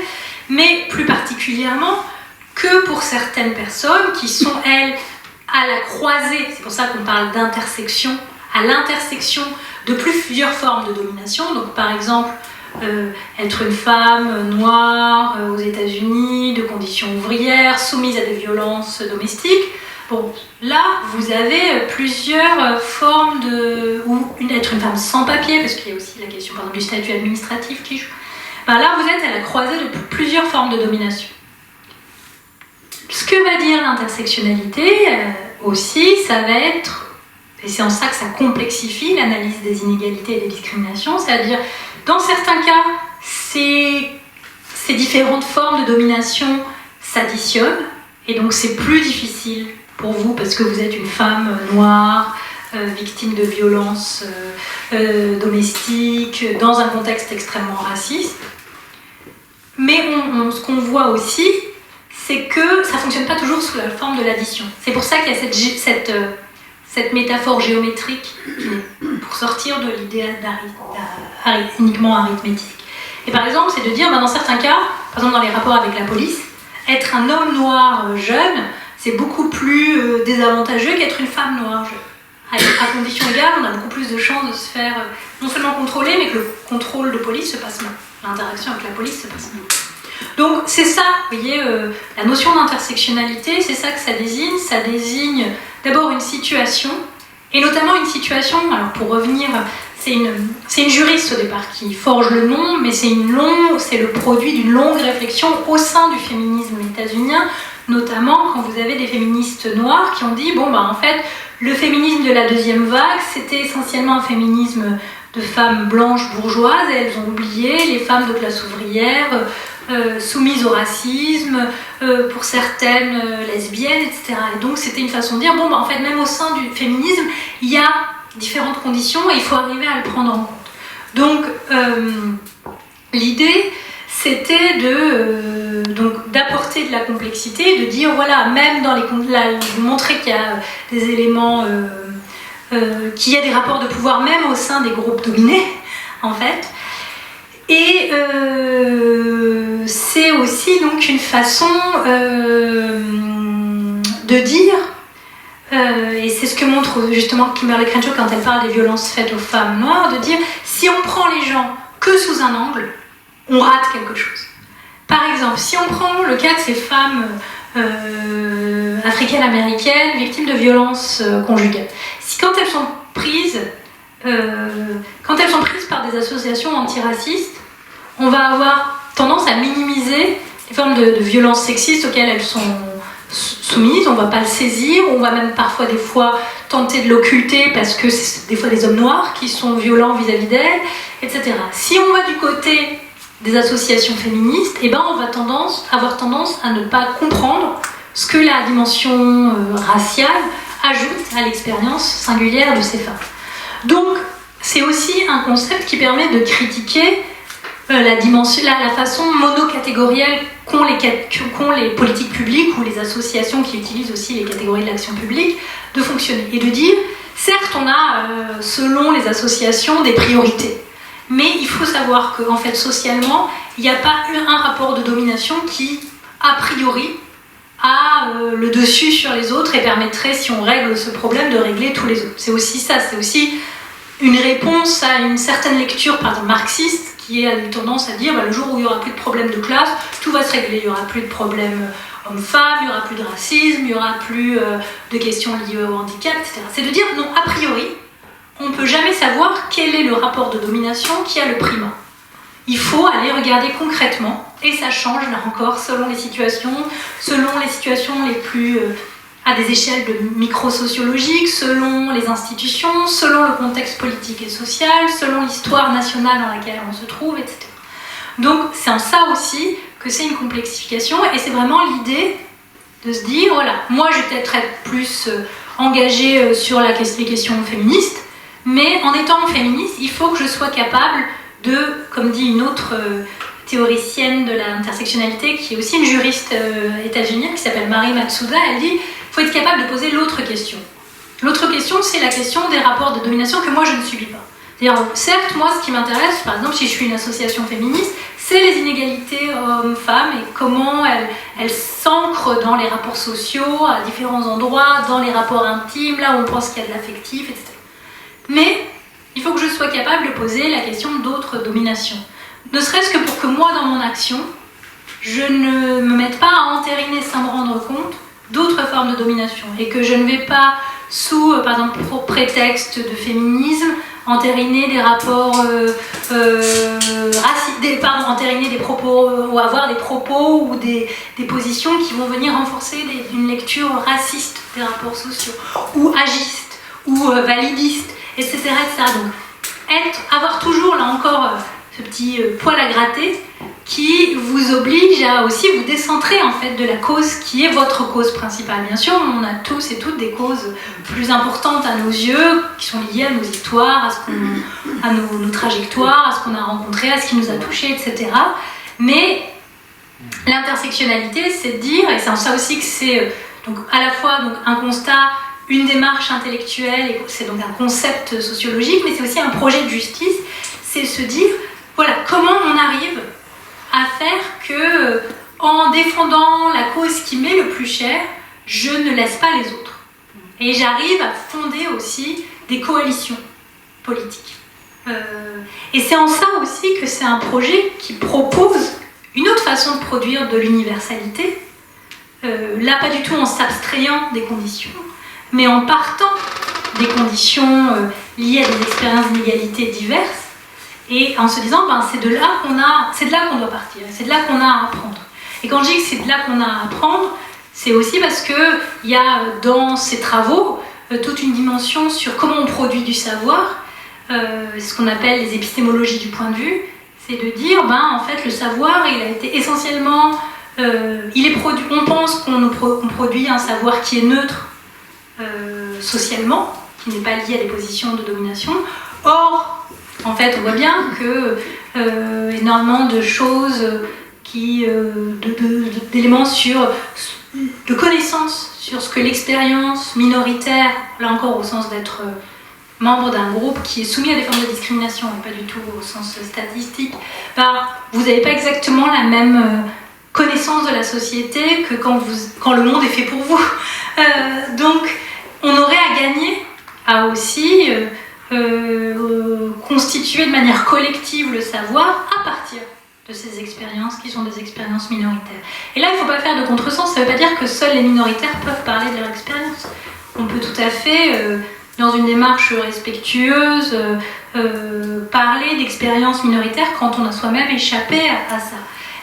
mais plus particulièrement que pour certaines personnes qui sont, elles, à la croisée, c'est pour ça qu'on parle d'intersection, à l'intersection de plusieurs formes de domination. Donc par exemple, être une femme noire aux États-Unis, de conditions ouvrières, soumise à des violences domestiques. Bon, là, vous avez plusieurs formes de... ou être une femme sans papier, parce qu'il y a aussi la question, par exemple, du statut administratif qui joue. Ben là, vous êtes à la croisée de plusieurs formes de domination. Ce que va dire l'intersectionnalité, aussi, ça va être, et c'est en ça que ça complexifie l'analyse des inégalités et des discriminations, c'est-à-dire, dans certains cas, ces différentes formes de domination s'additionnent, et donc c'est plus difficile pour vous parce que vous êtes une femme noire, victime de violences domestiques, dans un contexte extrêmement raciste. Mais ce qu'on voit aussi, c'est que ça ne fonctionne pas toujours sous la forme de l'addition. C'est pour ça qu'il y a cette métaphore géométrique pour sortir de l'idée uniquement arithmétique. Et par exemple, c'est de dire, dans certains cas, par exemple dans les rapports avec la police, être un homme noir jeune, c'est beaucoup plus désavantageux qu'être une femme noire jeune. À condition égale, on a beaucoup plus de chances de se faire non seulement contrôler, mais que le contrôle de police se passe mal. L'interaction avec la police se passe mal. Donc c'est ça, vous voyez, la notion d'intersectionnalité, c'est ça que ça désigne. Ça désigne d'abord une situation, et notamment une situation, alors pour revenir, c'est une juriste au départ qui forge le nom, mais c'est le produit d'une longue réflexion au sein du féminisme états-unien, notamment quand vous avez des féministes noires qui ont dit, en fait, le féminisme de la deuxième vague, c'était essentiellement un féminisme de femmes blanches bourgeoises, et elles ont oublié les femmes de classe ouvrière, soumises au racisme, pour certaines lesbiennes, etc. Et donc c'était une façon de dire, en fait, même au sein du féminisme, il y a différentes conditions et il faut arriver à le prendre en compte. Donc l'idée, c'était d'apporter de la complexité, de dire, voilà, même dans de montrer qu'il y a des éléments, qu'il y a des rapports de pouvoir même au sein des groupes dominés, en fait. Et c'est aussi donc une façon de dire, et c'est ce que montre justement Kimberlé Crenshaw quand elle parle des violences faites aux femmes noires, de dire, si on prend les gens que sous un angle, on rate quelque chose. Par exemple, si on prend le cas de ces femmes africaines-américaines victimes de violences conjugales, si quand elles sont prises par des associations antiracistes, on va avoir tendance à minimiser les formes de violences sexistes auxquelles elles sont soumises, on ne va pas le saisir, on va même parfois des fois tenter de l'occulter parce que c'est des fois des hommes noirs qui sont violents vis-à-vis d'elles, etc. Si on va du côté des associations féministes, on va avoir tendance à ne pas comprendre ce que la dimension raciale ajoute à l'expérience singulière de ces femmes. Donc, c'est aussi un concept qui permet de critiquer la façon monocatégorielle qu'ont les politiques publiques ou les associations qui utilisent aussi les catégories de l'action publique de fonctionner. Et de dire, certes, on a, selon les associations, des priorités. Mais il faut savoir qu'en fait, socialement, il n'y a pas un rapport de domination qui, a priori, a le dessus sur les autres et permettrait, si on règle ce problème, de régler tous les autres. C'est aussi ça, c'est aussi une réponse à une certaine lecture, par exemple marxiste, qui a une tendance à dire le jour où il n'y aura plus de problème de classe, tout va se régler, il n'y aura plus de problème homme-femme, il n'y aura plus de racisme, il n'y aura plus de questions liées au handicap, etc. C'est de dire, non, a priori, on ne peut jamais savoir quel est le rapport de domination qui a le primat. Il faut aller regarder concrètement, et ça change là encore selon les situations les plus à des échelles de micro-sociologiques, selon les institutions, selon le contexte politique et social, selon l'histoire nationale dans laquelle on se trouve, etc. Donc c'est en ça aussi que c'est une complexification, et c'est vraiment l'idée de se dire, voilà, moi je vais peut-être être plus engagée sur les questions féministes, mais en étant féministe, il faut que je sois capable de, comme dit une autre théoricienne de l'intersectionnalité, qui est aussi une juriste états-unienne, qui s'appelle Mari Matsuda. Elle dit qu'il faut être capable de poser l'autre question. L'autre question, c'est la question des rapports de domination que moi je ne subis pas. C'est-à-dire, certes, moi, ce qui m'intéresse, par exemple, si je suis une association féministe, c'est les inégalités hommes-femmes et comment elles s'ancrent dans les rapports sociaux, à différents endroits, dans les rapports intimes, là où on pense qu'il y a de l'affectif, etc. Mais il faut que je sois capable de poser la question d'autres dominations. Ne serait-ce que pour que moi, dans mon action, je ne me mette pas à entériner sans me rendre compte d'autres formes de domination et que je ne vais pas, sous, par exemple, pour prétexte de féminisme, entériner des rapports entériner des propos ou avoir des propos ou des positions qui vont venir renforcer une lecture raciste des rapports sociaux ou agiste ou validiste, etc., etc. Donc avoir toujours là encore ce petit poil à gratter qui vous oblige à aussi vous décentrer en fait de la cause qui est votre cause principale. Bien sûr, on a tous et toutes des causes plus importantes à nos yeux, qui sont liées à nos histoires, à nos trajectoires, à ce qu'on a rencontré, à ce qui nous a touchés, etc. Mais l'intersectionnalité, c'est de dire, et c'est ça aussi que c'est donc à la fois donc, un constat, une démarche intellectuelle, et c'est donc un concept sociologique, mais c'est aussi un projet de justice, c'est se dire, voilà, comment on arrive à faire que, en défendant la cause qui m'est le plus chère, je ne laisse pas les autres. Et j'arrive à fonder aussi des coalitions politiques. Et c'est en ça aussi que c'est un projet qui propose une autre façon de produire de l'universalité, là pas du tout en s'abstrayant des conditions, mais en partant des conditions liées à des expériences d'inégalité diverses, et en se disant, c'est de là qu'on doit partir, c'est de là qu'on a à apprendre. Et quand je dis que c'est de là qu'on a à apprendre, c'est aussi parce qu'il y a dans ces travaux toute une dimension sur comment on produit du savoir, ce qu'on appelle les épistémologies du point de vue, c'est de dire, en fait, le savoir, il a été essentiellement, on pense qu'on produit un savoir qui est neutre socialement, qui n'est pas lié à des positions de domination. Or, en fait, on voit bien que énormément de choses, d'éléments de connaissances sur ce que l'expérience minoritaire, là encore au sens d'être membre d'un groupe qui est soumis à des formes de discrimination, et pas du tout au sens statistique, vous n'avez pas exactement la même connaissance de la société que quand le monde est fait pour vous. Donc, on aurait à gagner à aussi constituer de manière collective le savoir à partir de ces expériences qui sont des expériences minoritaires. Et là, il ne faut pas faire de contresens, ça ne veut pas dire que seuls les minoritaires peuvent parler de leur expérience. On peut tout à fait, dans une démarche respectueuse, parler d'expériences minoritaires quand on a soi-même échappé à ça.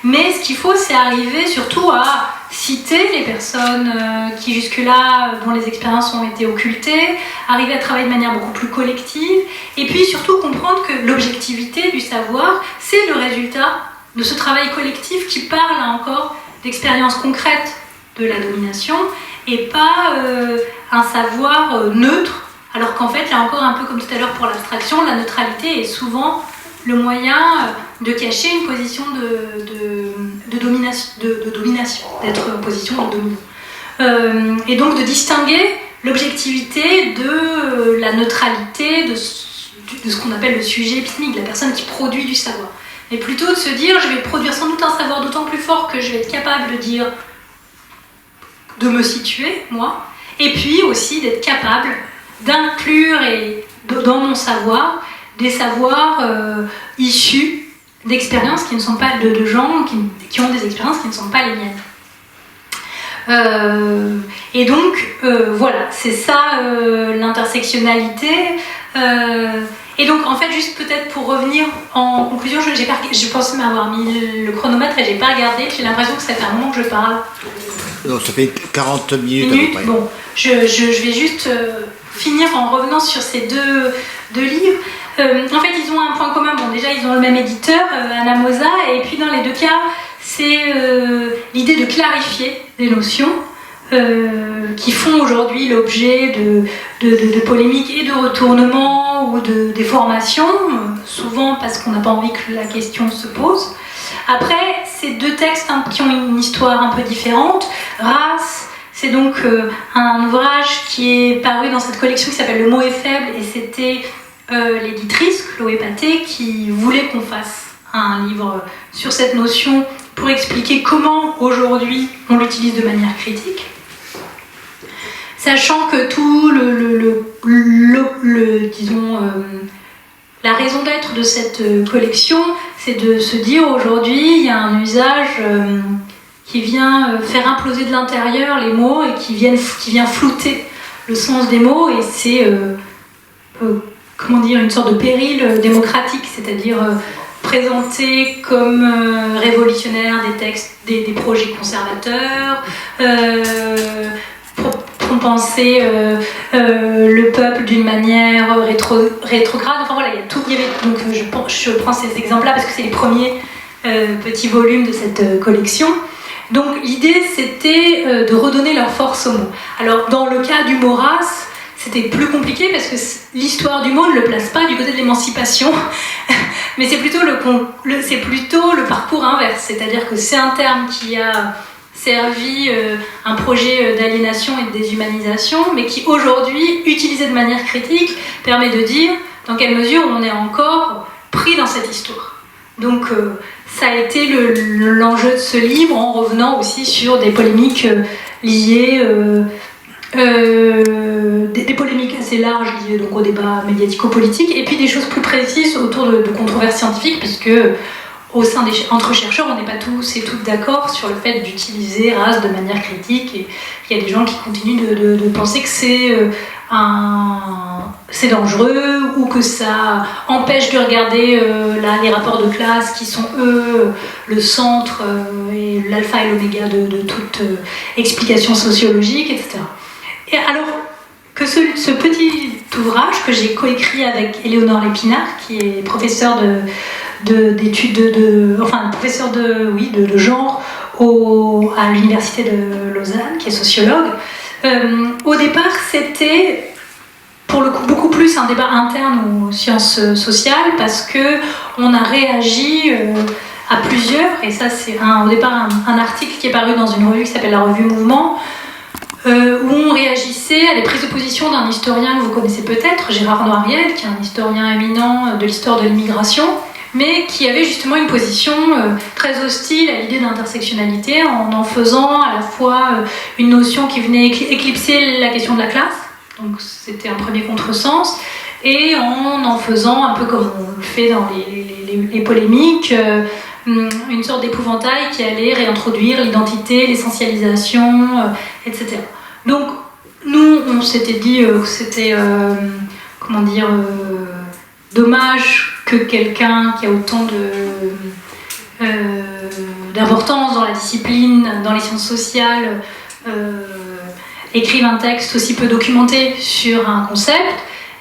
Mais ce qu'il faut, c'est arriver surtout à citer les personnes qui jusque-là, dont les expériences ont été occultées, arriver à travailler de manière beaucoup plus collective, et puis surtout comprendre que l'objectivité du savoir, c'est le résultat de ce travail collectif qui parle là encore d'expériences concrètes de la domination, et pas un savoir neutre, alors qu'en fait, là encore, un peu comme tout à l'heure pour l'abstraction, la neutralité est souvent le moyen de cacher une position de domination, d'être en position de dominant. Et donc de distinguer l'objectivité de la neutralité de ce qu'on appelle le sujet épistémique, la personne qui produit du savoir. Mais plutôt de se dire, je vais produire sans doute un savoir d'autant plus fort que je vais être capable de dire, de me situer, moi, et puis aussi d'être capable d'inclure dans mon savoir des savoirs issus d'expériences qui ne sont pas de gens qui ont des expériences qui ne sont pas les miennes. Et donc, voilà, c'est ça l'intersectionnalité. Et donc, en fait, juste peut-être pour revenir en conclusion, je pensais m'avoir mis le chronomètre et j'ai pas regardé. J'ai l'impression que ça fait un moment que je parle. Non, ça fait 40 minutes à peu près. Bon, je vais juste finir en revenant sur ces deux livres. En fait, ils ont un point commun. Bon, déjà, ils ont le même éditeur, Anna Mosa, et puis dans les deux cas, c'est l'idée de clarifier des notions qui font aujourd'hui l'objet de polémiques et de retournements ou de déformations, souvent parce qu'on n'a pas envie que la question se pose. Après, c'est deux textes qui ont une histoire un peu différente. Race, c'est donc un ouvrage qui est paru dans cette collection qui s'appelle Le mot est faible, et c'était l'éditrice, Chloé Pathé, qui voulait qu'on fasse un livre sur cette notion pour expliquer comment aujourd'hui on l'utilise de manière critique. Sachant que tout la raison d'être de cette collection, c'est de se dire aujourd'hui, il y a un usage qui vient faire imploser de l'intérieur les mots et qui vient flouter le sens des mots, et c'est une sorte de péril démocratique, c'est-à-dire présentés comme révolutionnaires des textes, des projets conservateurs, penser le peuple d'une manière rétrograde. Enfin voilà, il y a tout. Donc je prends ces exemples-là parce que c'est les premiers petits volumes de cette collection. Donc l'idée, c'était de redonner leur force aux mots. Alors dans le cas du mot race, c'était plus compliqué parce que l'histoire du mot ne le place pas du côté de l'émancipation, mais c'est plutôt le parcours inverse, c'est-à-dire que c'est un terme qui a servi un projet d'aliénation et de déshumanisation, mais qui aujourd'hui, utilisé de manière critique, permet de dire dans quelle mesure on est encore pris dans cette histoire. Donc ça a été l'enjeu de ce livre, en revenant aussi sur des polémiques liées, des polémiques assez larges liées donc, au débat médiatico-politique, et puis des choses plus précises autour de controverses scientifiques, puisque entre chercheurs, on n'est pas tous et toutes d'accord sur le fait d'utiliser race de manière critique, et il y a des gens qui continuent de penser que c'est dangereux, ou que ça empêche de regarder les rapports de classe qui sont eux le centre et l'alpha et l'oméga de toute explication sociologique, etc. Et alors que ce petit ouvrage que j'ai coécrit avec Éléonore Lépinard, qui est professeure professeur de genre à l'université de Lausanne, qui est sociologue. Au départ, c'était pour le coup beaucoup plus un débat interne aux sciences sociales, parce que on a réagi à plusieurs, et ça c'est au départ un article qui est paru dans une revue qui s'appelle la revue Mouvement, où on réagissait à des prises de position d'un historien que vous connaissez peut-être, Gérard Noiriel, qui est un historien éminent de l'histoire de l'immigration, mais qui avait justement une position très hostile à l'idée d'intersectionnalité, en faisant à la fois une notion qui venait éclipser la question de la classe, donc c'était un premier contresens, et en faisant, un peu comme on le fait dans les polémiques, une sorte d'épouvantail qui allait réintroduire l'identité, l'essentialisation, etc. Donc nous, on s'était dit que c'était, dommage que quelqu'un qui a autant d'importance dans la discipline, dans les sciences sociales, écrive un texte aussi peu documenté sur un concept.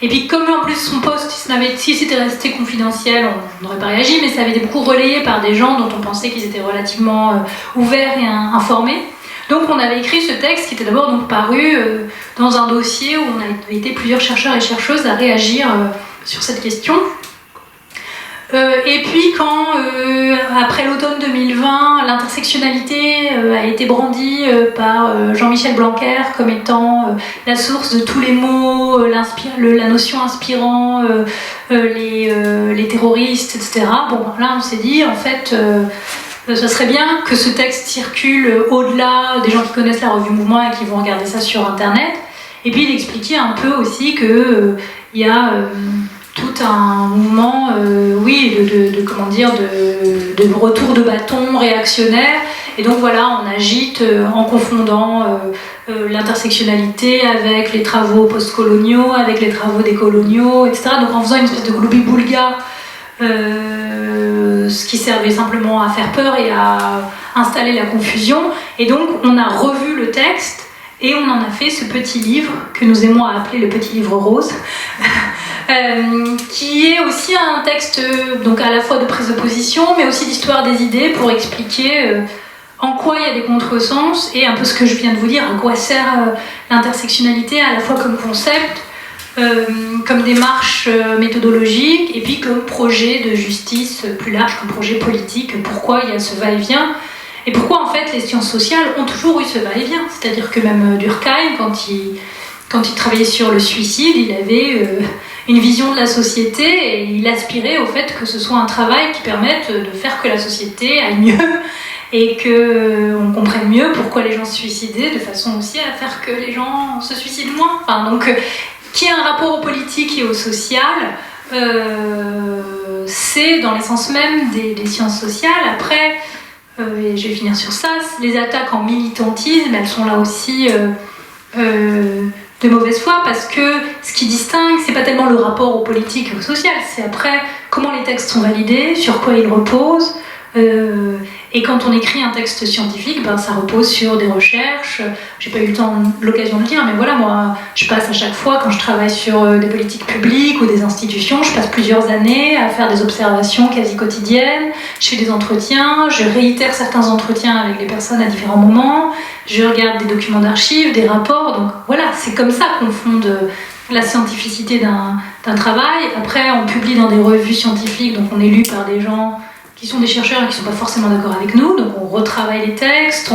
Et puis comme en plus son poste, si c'était resté confidentiel, on n'aurait pas réagi, mais ça avait été beaucoup relayé par des gens dont on pensait qu'ils étaient relativement ouverts et informés. Donc on avait écrit ce texte qui était d'abord donc paru dans un dossier où on avait été plusieurs chercheurs et chercheuses à réagir sur cette question. Et puis quand, après l'automne 2020, l'intersectionnalité a été brandie par Jean-Michel Blanquer comme étant la source de tous les mots, la notion inspirant les terroristes, etc. Bon, là on s'est dit, en fait, ça serait bien que ce texte circule au-delà des gens qui connaissent la revue Mouvement et qui vont regarder ça sur Internet. Et puis d'expliquer un peu aussi qu'il y a tout un mouvement, de retour de bâton réactionnaire, et donc voilà, on agite en confondant l'intersectionnalité avec les travaux postcoloniaux, avec les travaux décoloniaux, etc. Donc en faisant une espèce de gloubi-boulga, ce qui servait simplement à faire peur et à installer la confusion. Et donc on a revu le texte et on en a fait ce petit livre que nous aimons appeler le petit livre rose. Qui est aussi un texte donc à la fois de prise de position, mais aussi d'histoire des idées, pour expliquer en quoi il y a des contresens, et un peu ce que je viens de vous dire, à quoi sert l'intersectionnalité à la fois comme concept, comme démarche méthodologique et puis comme projet de justice plus large, comme projet politique. Pourquoi il y a ce va-et-vient et pourquoi en fait les sciences sociales ont toujours eu ce va-et-vient. C'est-à-dire que même Durkheim, quand il travaillait sur le suicide, il avait une vision de la société et il aspirait au fait que ce soit un travail qui permette de faire que la société aille mieux et qu'on comprenne mieux pourquoi les gens se suicidaient, de façon aussi à faire que les gens se suicident moins. Enfin, donc, qu'il y ait un rapport au politique et au social, c'est dans l'essence même des sciences sociales. Après, et je vais finir sur ça, les attaques en militantisme, elles sont là aussi de mauvaise foi, parce que ce qui distingue, c'est pas tellement le rapport au politique et au social, c'est après comment les textes sont validés, sur quoi ils reposent. Et quand on écrit un texte scientifique, ben, ça repose sur des recherches. J'ai pas eu l'occasion de le dire, mais voilà, moi, je passe à chaque fois, quand je travaille sur des politiques publiques ou des institutions, je passe plusieurs années à faire des observations quasi quotidiennes, je fais des entretiens, je réitère certains entretiens avec les personnes à différents moments, je regarde des documents d'archives, des rapports, donc voilà, c'est comme ça qu'on fonde la scientificité d'un travail. Après, on publie dans des revues scientifiques, donc on est lu par des gens qui sont des chercheurs et qui ne sont pas forcément d'accord avec nous, donc on retravaille les textes,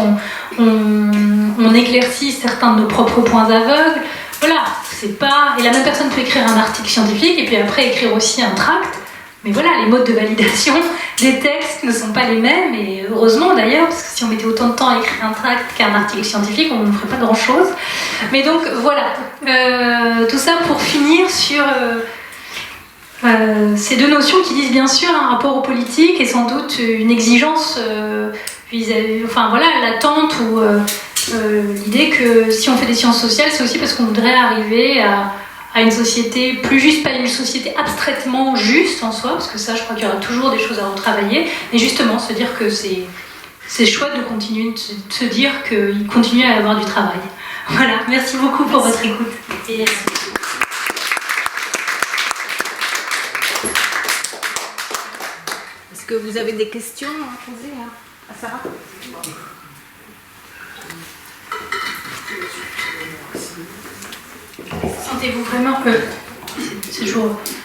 on éclaircit certains de nos propres points aveugles. Voilà, c'est pas... Et la même personne peut écrire un article scientifique et puis après écrire aussi un tract, mais voilà, les modes de validation des textes ne sont pas les mêmes, et heureusement d'ailleurs, parce que si on mettait autant de temps à écrire un tract qu'un article scientifique, on ne ferait pas grand-chose. Mais donc voilà, tout ça pour finir sur... ces deux notions qui disent bien sûr un rapport aux politiques et sans doute une exigence vis-à-vis, enfin voilà, l'attente ou l'idée que si on fait des sciences sociales, c'est aussi parce qu'on voudrait arriver à une société plus juste, pas une société abstraitement juste en soi, parce que ça, je crois qu'il y aura toujours des choses à retravailler, mais justement se dire que c'est chouette de continuer de se dire qu'il continue à y avoir du travail. Voilà, merci beaucoup pour votre écoute. Et est-ce que vous avez des questions à poser à Sarah ?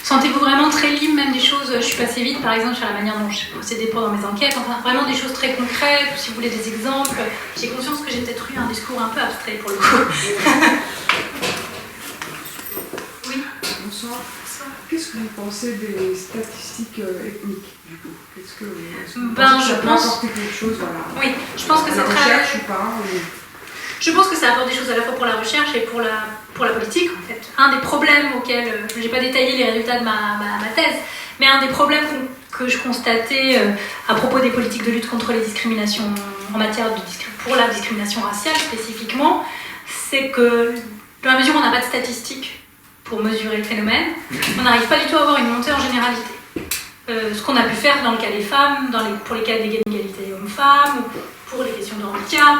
Sentez-vous vraiment très libre, même des choses, je suis passée vite par exemple sur la manière dont je procédais pendant mes enquêtes, enfin vraiment des choses très concrètes, ou si vous voulez des exemples. J'ai conscience que j'ai peut-être eu un discours un peu abstrait pour le coup. Oui. Bonsoir. Qu'est-ce que vous pensez des statistiques ethniques du coup? Est-ce que ça peut apporter quelque chose, voilà. Oui, je pense que c'est très... recherche ou pas Je pense que ça apporte des choses à la fois pour la recherche et pour la politique en fait. Un des problèmes auxquels, je n'ai pas détaillé les résultats de ma thèse, mais un des problèmes que je constatais à propos des politiques de lutte contre les discriminations en matière pour la discrimination raciale spécifiquement, c'est que dans la mesure où on n'a pas de statistiques pour mesurer le phénomène, on n'arrive pas du tout à avoir une montée en généralité. Ce qu'on a pu faire dans le cas des femmes, pour les cas d'égalité hommes-femmes, ou pour les questions de handicap.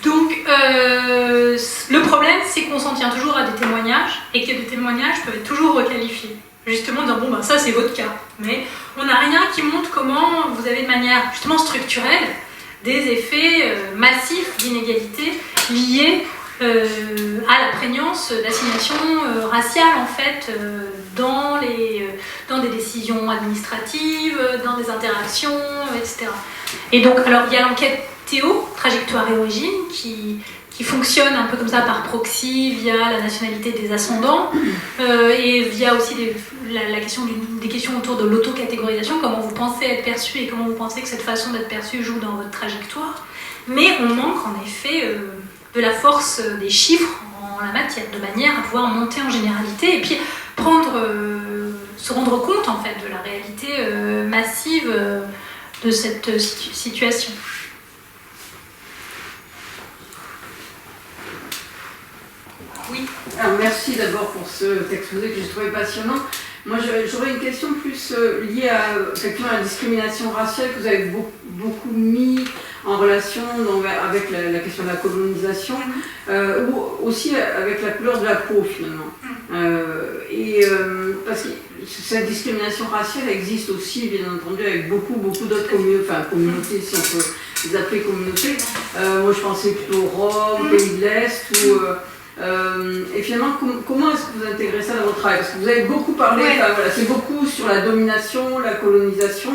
Donc, le problème, c'est qu'on s'en tient toujours à des témoignages, et que les témoignages peuvent être toujours requalifiés. Justement, dire, bon, ben ça, c'est votre cas. Mais on n'a rien qui montre comment vous avez de manière justement structurelle des effets massifs d'inégalité liés à la prégnance d'assignation raciale, en fait, dans des décisions administratives, dans des interactions, etc. Et donc, alors, il y a l'enquête Théo, trajectoire et origine, qui fonctionne un peu comme ça par proxy via la nationalité des ascendants et via aussi des questions autour de l'autocatégorisation, comment vous pensez être perçu et comment vous pensez que cette façon d'être perçu joue dans votre trajectoire. Mais on manque en effet de la force des chiffres en la matière, de manière à pouvoir monter en généralité et puis se rendre compte en fait de la réalité massive de cette situation. Oui. Alors, merci d'abord pour ce exposé que j'ai trouvé passionnant. Moi, j'aurais une question plus liée à, effectivement, à la discrimination raciale que vous avez beaucoup mis en relation avec la question de la colonisation, ou aussi avec la couleur de la peau, finalement. Parce que cette discrimination raciale existe aussi, bien entendu, avec beaucoup d'autres communautés, si on peut les appeler communautés. Moi, je pensais plutôt aux Roms, Pays de l'Est, Et finalement, comment est-ce que vous intégrez ça dans votre travail? Parce que vous avez beaucoup parlé, c'est beaucoup sur la domination, la colonisation,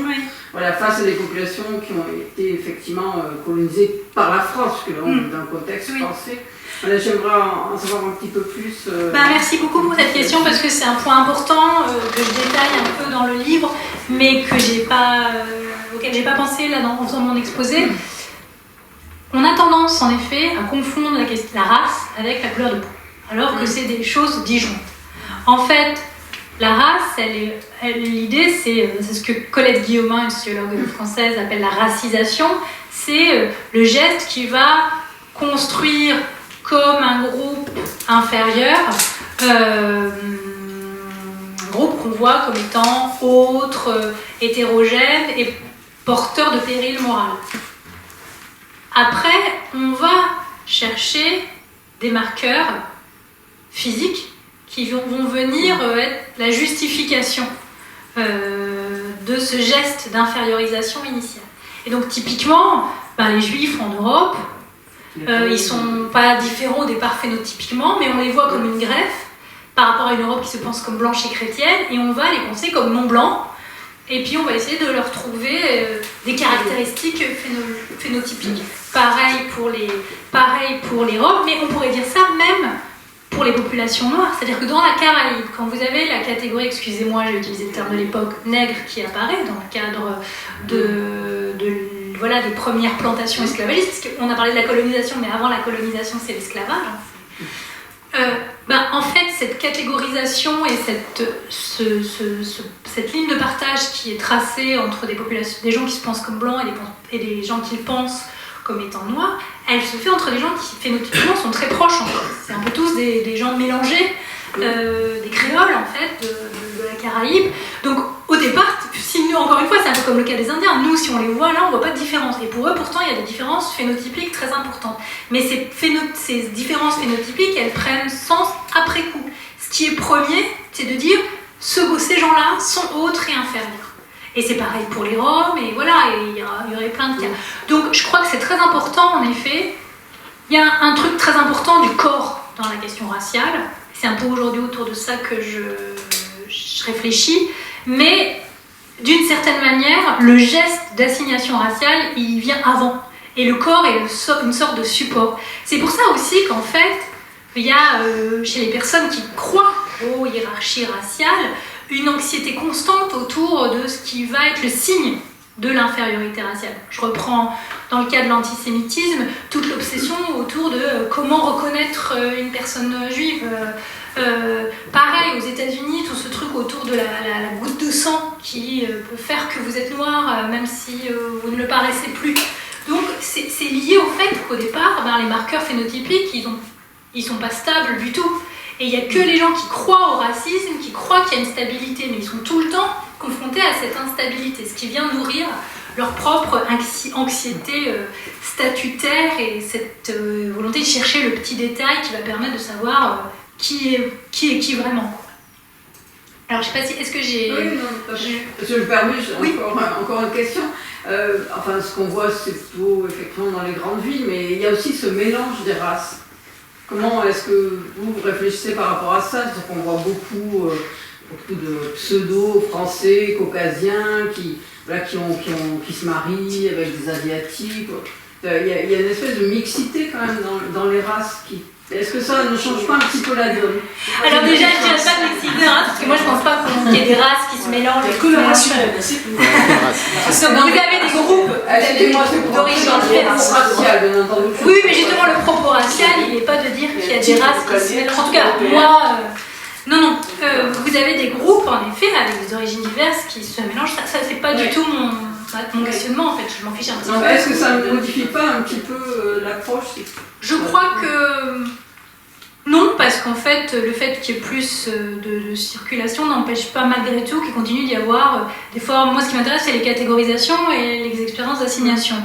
face à des populations qui ont été effectivement colonisées par la France, parce que là on est dans le contexte français. J'aimerais en savoir un petit peu plus. Merci beaucoup pour cette question, parce que c'est un point important que je détaille un peu dans le livre, mais que auquel j'ai pas pensé là en faisant mon exposé. On a tendance, en effet, à confondre la race avec la couleur de peau, alors que c'est des choses disjointes. En fait, la race, l'idée, c'est ce que Colette Guillaumin, une sociologue française, appelle la racisation. C'est le geste qui va construire comme un groupe inférieur, un groupe qu'on voit comme étant autre, hétérogène et porteur de péril moral. Après, on va chercher des marqueurs physiques qui vont venir être la justification de ce geste d'infériorisation initiale. Et donc typiquement, les Juifs en Europe, ils ne sont pas différents au départ phénotypiquement, mais on les voit comme une greffe par rapport à une Europe qui se pense comme blanche et chrétienne, et on va les penser comme non blancs. Et puis on va essayer de leur trouver des caractéristiques phénotypiques. Pareil pour les Roms, mais on pourrait dire ça même pour les populations noires. C'est-à-dire que dans la Caraïbe, quand vous avez la catégorie, excusez-moi, j'ai utilisé le terme de l'époque, nègre, qui apparaît dans le cadre des premières plantations esclavagistes, parce qu'on a parlé de la colonisation, mais avant la colonisation, c'est l'esclavage. En fait, cette catégorisation et cette ligne de partage qui est tracée entre des gens qui se pensent comme blancs et des gens qui pensent comme étant noirs, elle se fait entre des gens qui phénotypiquement sont très proches en fait. C'est un peu tous des gens mélangés, des créoles en fait de la Caraïbe. Donc au départ, encore une fois, c'est un peu comme le cas des Indiens. Nous, si on les voit là, on voit pas de différence. Et pour eux, pourtant, il y a des différences phénotypiques très importantes. Mais ces différences phénotypiques, elles prennent sens après coup. Ce qui est premier, c'est de dire ces gens-là sont autres et inférieurs. Et c'est pareil pour les Roms, et voilà, et il y aurait plein de cas. Donc je crois que c'est très important, en effet. Il y a un truc très important du corps dans la question raciale. C'est un peu aujourd'hui autour de ça que je réfléchis. Mais d'une certaine manière, le geste d'assignation raciale, il vient avant. Et le corps est une sorte de support. C'est pour ça aussi qu'en fait, il y a chez les personnes qui croient aux hiérarchies raciales, une anxiété constante autour de ce qui va être le signe de l'infériorité raciale. Je reprends dans le cas de l'antisémitisme toute l'obsession autour de comment reconnaître une personne juive. Pareil aux États-Unis, tout ce truc autour de la goutte de sang qui peut faire que vous êtes noir même si vous ne le paraissez plus. Donc c'est lié au fait qu'au départ, les marqueurs phénotypiques, ils sont pas stables du tout. Et il n'y a que les gens qui croient au racisme, qui croient qu'il y a une stabilité, mais ils sont tout le temps confrontés à cette instabilité, ce qui vient nourrir leur propre anxiété statutaire et cette volonté de chercher le petit détail qui va permettre de savoir qui est qui vraiment. Alors je ne sais pas si, est-ce que j'ai... Oui, non, je me permets, encore une question. Ce qu'on voit, c'est plutôt effectivement dans les grandes villes, mais il y a aussi ce mélange des races. Comment est-ce que vous réfléchissez par rapport à ça? C'est-à-dire qu'on voit beaucoup de pseudo-français, caucasiens qui se marient avec des asiatiques. Il y a une espèce de mixité quand même dans les races. Est-ce que ça ne change pas un petit peu la donne? Alors déjà, je ne dirais pas de mixité de races, parce que moi je ne pense pas qu'il y ait des races qui se mélangent. Coloration. Vous avez des groupes d'origine différente. Oui, mais justement le propos racial, il n'est pas de dire qu'il y a des races qui se mélangent. En tout cas, moi... Non. Vous avez des groupes, en effet, avec des origines diverses qui se mélangent. Ça c'est pas du tout mon questionnement, en fait. Je m'en fiche un petit peu. Est-ce que ça ne modifie pas un petit peu l'approche? Je crois que... Non, parce qu'en fait, le fait qu'il y ait plus de circulation n'empêche pas malgré tout qu'il continue d'y avoir des formes. Moi, ce qui m'intéresse, c'est les catégorisations et les expériences d'assignation.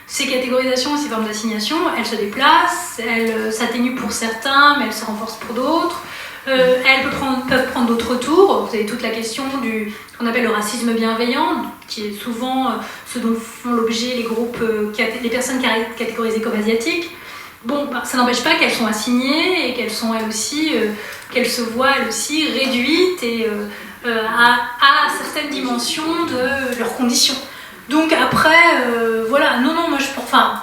Ces catégorisations et ces formes d'assignation, elles se déplacent, elles s'atténuent pour certains, mais elles se renforcent pour d'autres. Elles peuvent prendre d'autres tours. Vous avez toute la question du qu'on appelle le racisme bienveillant, qui est souvent ce dont font l'objet les groupes, les personnes catégorisées comme asiatiques. bon, ça n'empêche pas qu'elles sont assignées et qu'elles sont qu'elles se voient elles aussi réduites et à certaines dimensions de leurs conditions. Donc après, voilà, non, moi je pense... Enfin,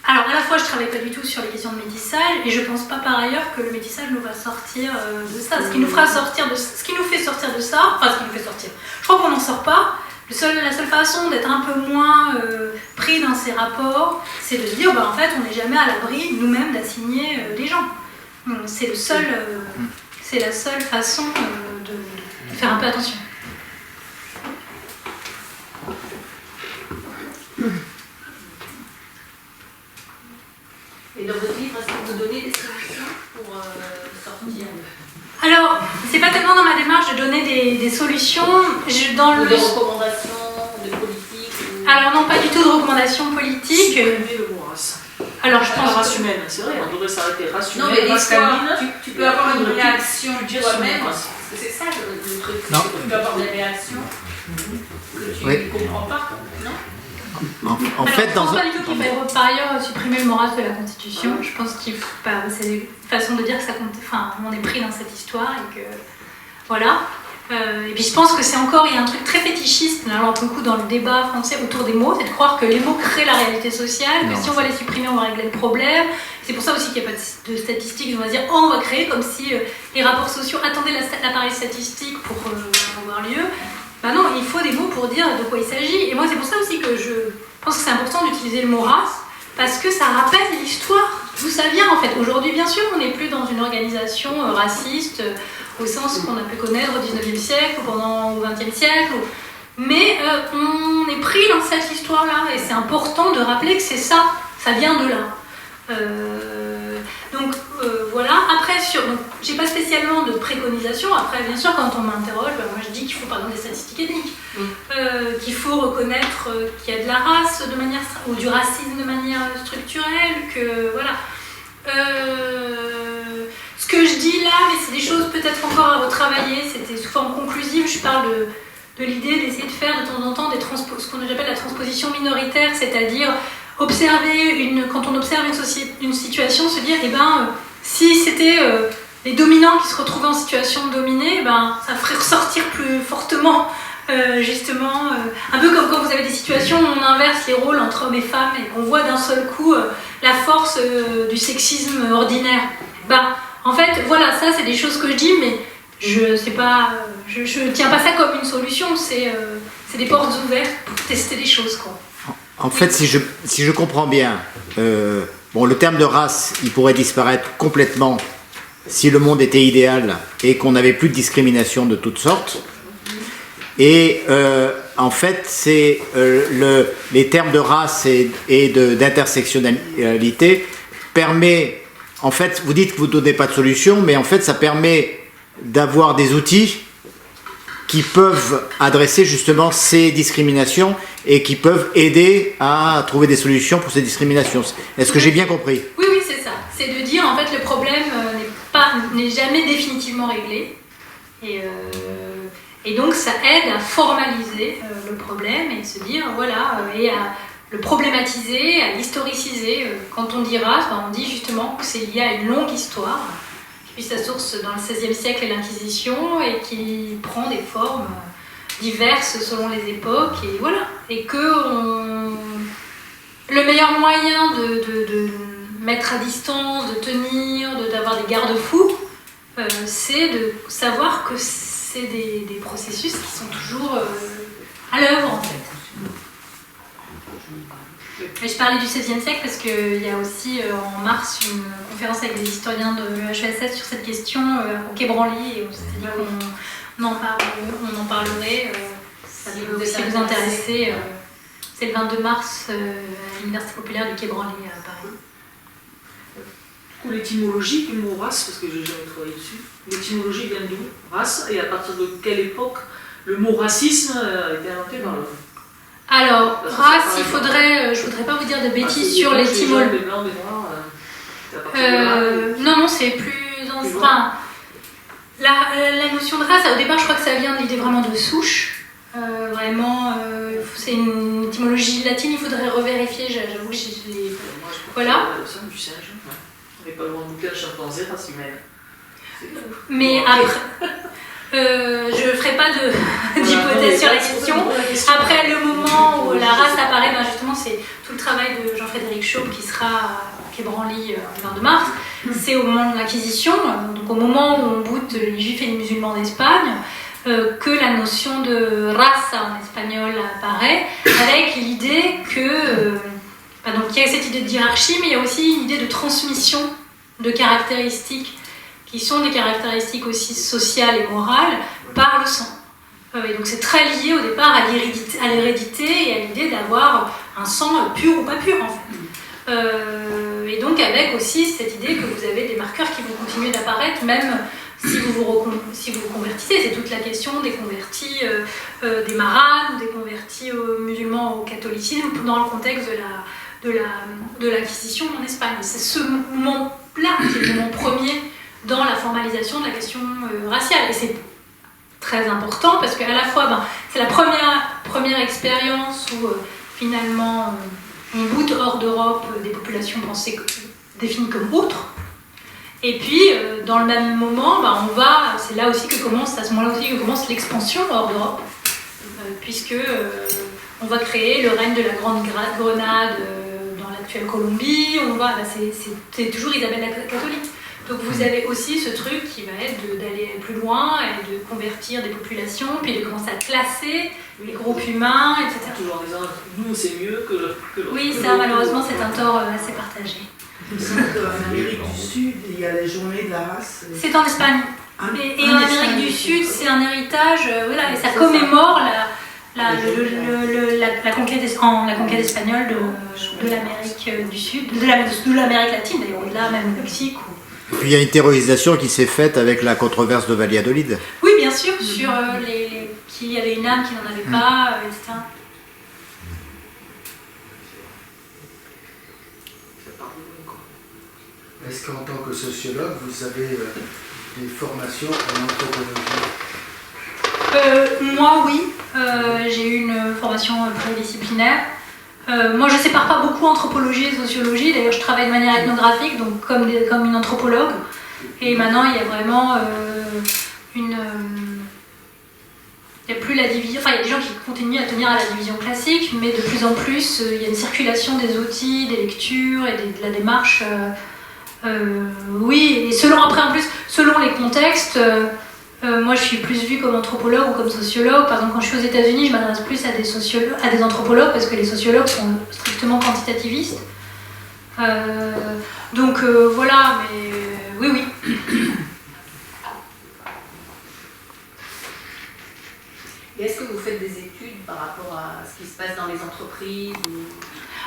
alors à la fois je travaille pas du tout sur les questions de métissage et je pense pas par ailleurs que le métissage nous va sortir de ça. Ce qui nous fait sortir de ça, je crois qu'on n'en sort pas. La seule façon d'être un peu moins pris dans ces rapports, c'est de se dire en fait on n'est jamais à l'abri nous-mêmes d'assigner des gens. C'est la seule façon de faire un peu attention. Et dans votre livre, est-ce que vous donnez des solutions pour sortir? Alors, c'est pas tellement dans ma démarche de donner des solutions. Des recommandations de politique Alors non, pas du tout de recommandations politiques. Supprimer le mot race. Alors je pense... race humaine, c'est vrai, on devrait s'arrêter race humaine. Non, mais race l'histoire, canine, tu peux avoir une réaction toi-même. race. C'est ça le truc. Non. Tu peux avoir des réactions que tu ne comprends pas, non? En fait, je pense pas du tout qu'il faille par ailleurs supprimer le mot race de la Constitution. Je pense qu'il faut pas... C'est une façon de dire que ça compte... Enfin, on est pris dans cette histoire et que... Voilà. Et puis je pense que il y a un truc très fétichiste, là, pour le coup, dans le débat français autour des mots, c'est de croire que les mots créent la réalité sociale, que si on va les supprimer, on va régler le problème. C'est pour ça aussi qu'il n'y a pas de statistiques, on va dire, on va créer comme si les rapports sociaux attendaient l'appareil statistique pour avoir lieu. Ben non, il faut des mots pour dire de quoi il s'agit. Et moi, c'est pour ça aussi que je pense que c'est important d'utiliser le mot race, parce que ça rappelle l'histoire, d'où ça vient en fait. Aujourd'hui, bien sûr, on n'est plus dans une organisation raciste, au sens qu'on a pu connaître au 19e siècle ou au 20e siècle. Mais on est pris dans cette histoire-là et c'est important de rappeler que c'est ça vient de là. Donc voilà, après, donc, j'ai pas spécialement de préconisation. Après, bien sûr, quand on m'interroge, moi je dis qu'il faut par exemple des statistiques ethniques, qu'il faut reconnaître qu'il y a de la race de manière, ou du racisme de manière structurelle, que voilà. Ce que je dis là, mais c'est des choses peut-être encore à retravailler, c'était sous forme conclusive, je parle de l'idée d'essayer de faire de temps en temps ce qu'on appelle la transposition minoritaire, c'est-à-dire observer quand on observe une situation, se dire, si c'était les dominants qui se retrouvaient en situation de dominer, ça ferait ressortir plus fortement, justement, un peu comme quand vous avez des situations où on inverse les rôles entre hommes et femmes et qu'on voit d'un seul coup la force du sexisme ordinaire. En fait, voilà, ça c'est des choses que je dis, mais je tiens pas ça comme une solution, c'est des portes ouvertes pour tester des choses, quoi. En fait, si je comprends bien, le terme de race, il pourrait disparaître complètement si le monde était idéal et qu'on n'avait plus de discrimination de toutes sortes. Et en fait, c'est les termes de race et d'intersectionnalité permet... En fait, vous dites que vous ne donnez pas de solution, mais en fait, ça permet d'avoir des outils qui peuvent adresser justement ces discriminations et qui peuvent aider à trouver des solutions pour ces discriminations. Est-ce que j'ai bien compris? Oui, c'est ça. C'est de dire, en fait, le problème n'est jamais définitivement réglé. Et donc, ça aide à formaliser le problème et se dire, voilà, et à le problématiser, à l'historiciser. Quand on dit race, on dit justement que c'est lié à une longue histoire, qui puise sa source dans le XVIe siècle et l'Inquisition, et qui prend des formes diverses selon les époques, et voilà. Et que le meilleur moyen de mettre à distance, de tenir, d'avoir des garde-fous, c'est de savoir que c'est des processus qui sont toujours à l'œuvre, en fait. Et je parlais du XVIe siècle parce qu'il y a aussi en mars une conférence avec des historiens de l'EHESS sur cette question au Quai Branly, et on s'était dit qu'on en parlerait. Si vous intéressez, c'est le 22 mars à l'Université populaire du Quai Branly à Paris. L'étymologie du mot race, parce que j'ai jamais travaillé dessus, l'étymologie vient d'où? Race, et à partir de quelle époque le mot racisme a été inventé par l'homme? Alors, race, je voudrais pas vous dire de bêtises sur l'étymologie. Non, c'est plus ancien. La notion de race, au départ, je crois que ça vient de l'idée vraiment de souche. Vraiment, c'est une étymologie latine, il faudrait revérifier, j'avoue que je l'ai... Moi, je Voilà. le du singe. On n'est pas loin de bouquin de chimpanzé, race humaine. Mais après, je ne ferai pas d'hypothèse sur la question. Après le moment où la race apparaît, ben justement, c'est tout le travail de Jean-Frédéric Chaume qui sera à Quai Branly le 22 mars. C'est au moment de l'Inquisition, donc au moment où on boute les juifs et les musulmans d'Espagne, que la notion de race en espagnol apparaît, avec l'idée que... donc il y a cette idée de hiérarchie, mais il y a aussi une idée de transmission de caractéristiques qui sont des caractéristiques aussi sociales et morales par le sang. Et donc c'est très lié au départ à l'hérédité et à l'idée d'avoir un sang pur ou pas pur en fait. Et donc avec aussi cette idée que vous avez des marqueurs qui vont continuer d'apparaître même si vous vous convertissez. C'est toute la question des convertis des maranes ou des convertis musulmans au catholicisme dans le contexte de l'Inquisition en Espagne. C'est ce moment-là qui est le moment premier dans la formalisation de la question raciale. Et c'est très important parce qu'à la fois, c'est la première expérience où finalement on boute hors d'Europe des populations pensées définies comme autres. Et puis, dans le même moment, c'est là aussi que commence, à ce moment-là aussi que commence l'expansion hors d'Europe, puisque on va créer le règne de la Grande Grenade dans l'actuelle Colombie. C'est toujours Isabelle la catholique. Donc vous avez aussi ce truc qui va être d'aller plus loin et de convertir des populations, puis de commencer à classer les groupes humains, etc. Toujours en disant, nous c'est mieux que l'autre. Oui, ça malheureusement c'est un tort assez partagé. Il me semble qu'en Amérique du Sud, il y a la journée de la race. C'est en Espagne. Et en Amérique du Sud, c'est un héritage, et ça commémore la conquête espagnole de l'Amérique du Sud, de l'Amérique latine d'ailleurs, au-delà même du Mexique. Et puis il y a une terrorisation qui s'est faite avec la controverse de Valladolid. Oui, bien sûr, sur qui avait une âme, qui n'en avait pas, etc. Est-ce qu'en tant que sociologue, vous avez des formations en anthropologie ? Moi, oui. J'ai eu une formation pluridisciplinaire. Moi, je ne sépare pas beaucoup anthropologie et sociologie. D'ailleurs, je travaille de manière ethnographique, donc comme une anthropologue. Et maintenant, il y a vraiment il n'y a plus la division. Enfin, il y a des gens qui continuent à tenir à la division classique, mais de plus en plus, il y a une circulation des outils, des lectures et de la démarche. Oui, et selon les contextes, moi je suis plus vue comme anthropologue ou comme sociologue. Par exemple, quand je suis aux États-Unis, je m'adresse plus à des anthropologues parce que les sociologues sont strictement quantitativistes. Donc voilà, mais oui. Et est-ce que vous faites des études par rapport à ce qui se passe dans les entreprises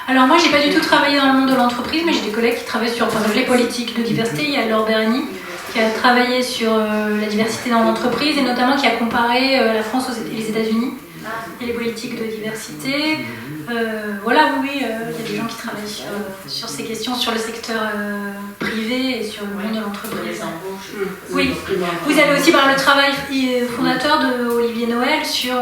Alors moi, j'ai pas du tout travaillé dans le monde de l'entreprise, mais j'ai des collègues qui travaillent sur, par exemple, les politiques de diversité. Il y a Laure Berny qui a travaillé sur la diversité dans l'entreprise et notamment qui a comparé la France et les États-Unis et les politiques de diversité. Voilà, oui, il y a des gens qui travaillent sur ces questions, sur le secteur privé et sur le monde de l'entreprise. Oui, vous avez aussi le travail fondateur de Olivier Noël sur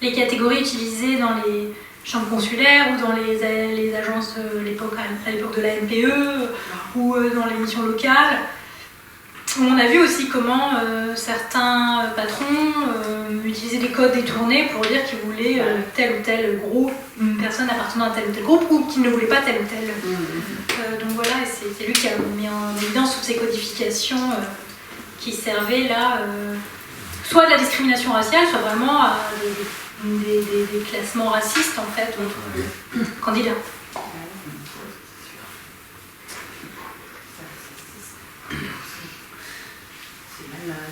les catégories utilisées dans les chambres consulaires ou dans les agences de l'époque, à l'époque de la NPE ou dans les missions locales. On a vu aussi comment certains patrons utilisaient des codes détournés pour dire qu'ils voulaient tel ou tel groupe, une personne appartenant à tel ou tel groupe, ou qu'ils ne voulaient pas tel ou tel. Donc voilà, c'est lui qui a mis en évidence toutes ces codifications qui servaient là, soit de la discrimination raciale, soit vraiment à des classements racistes en fait entre candidats.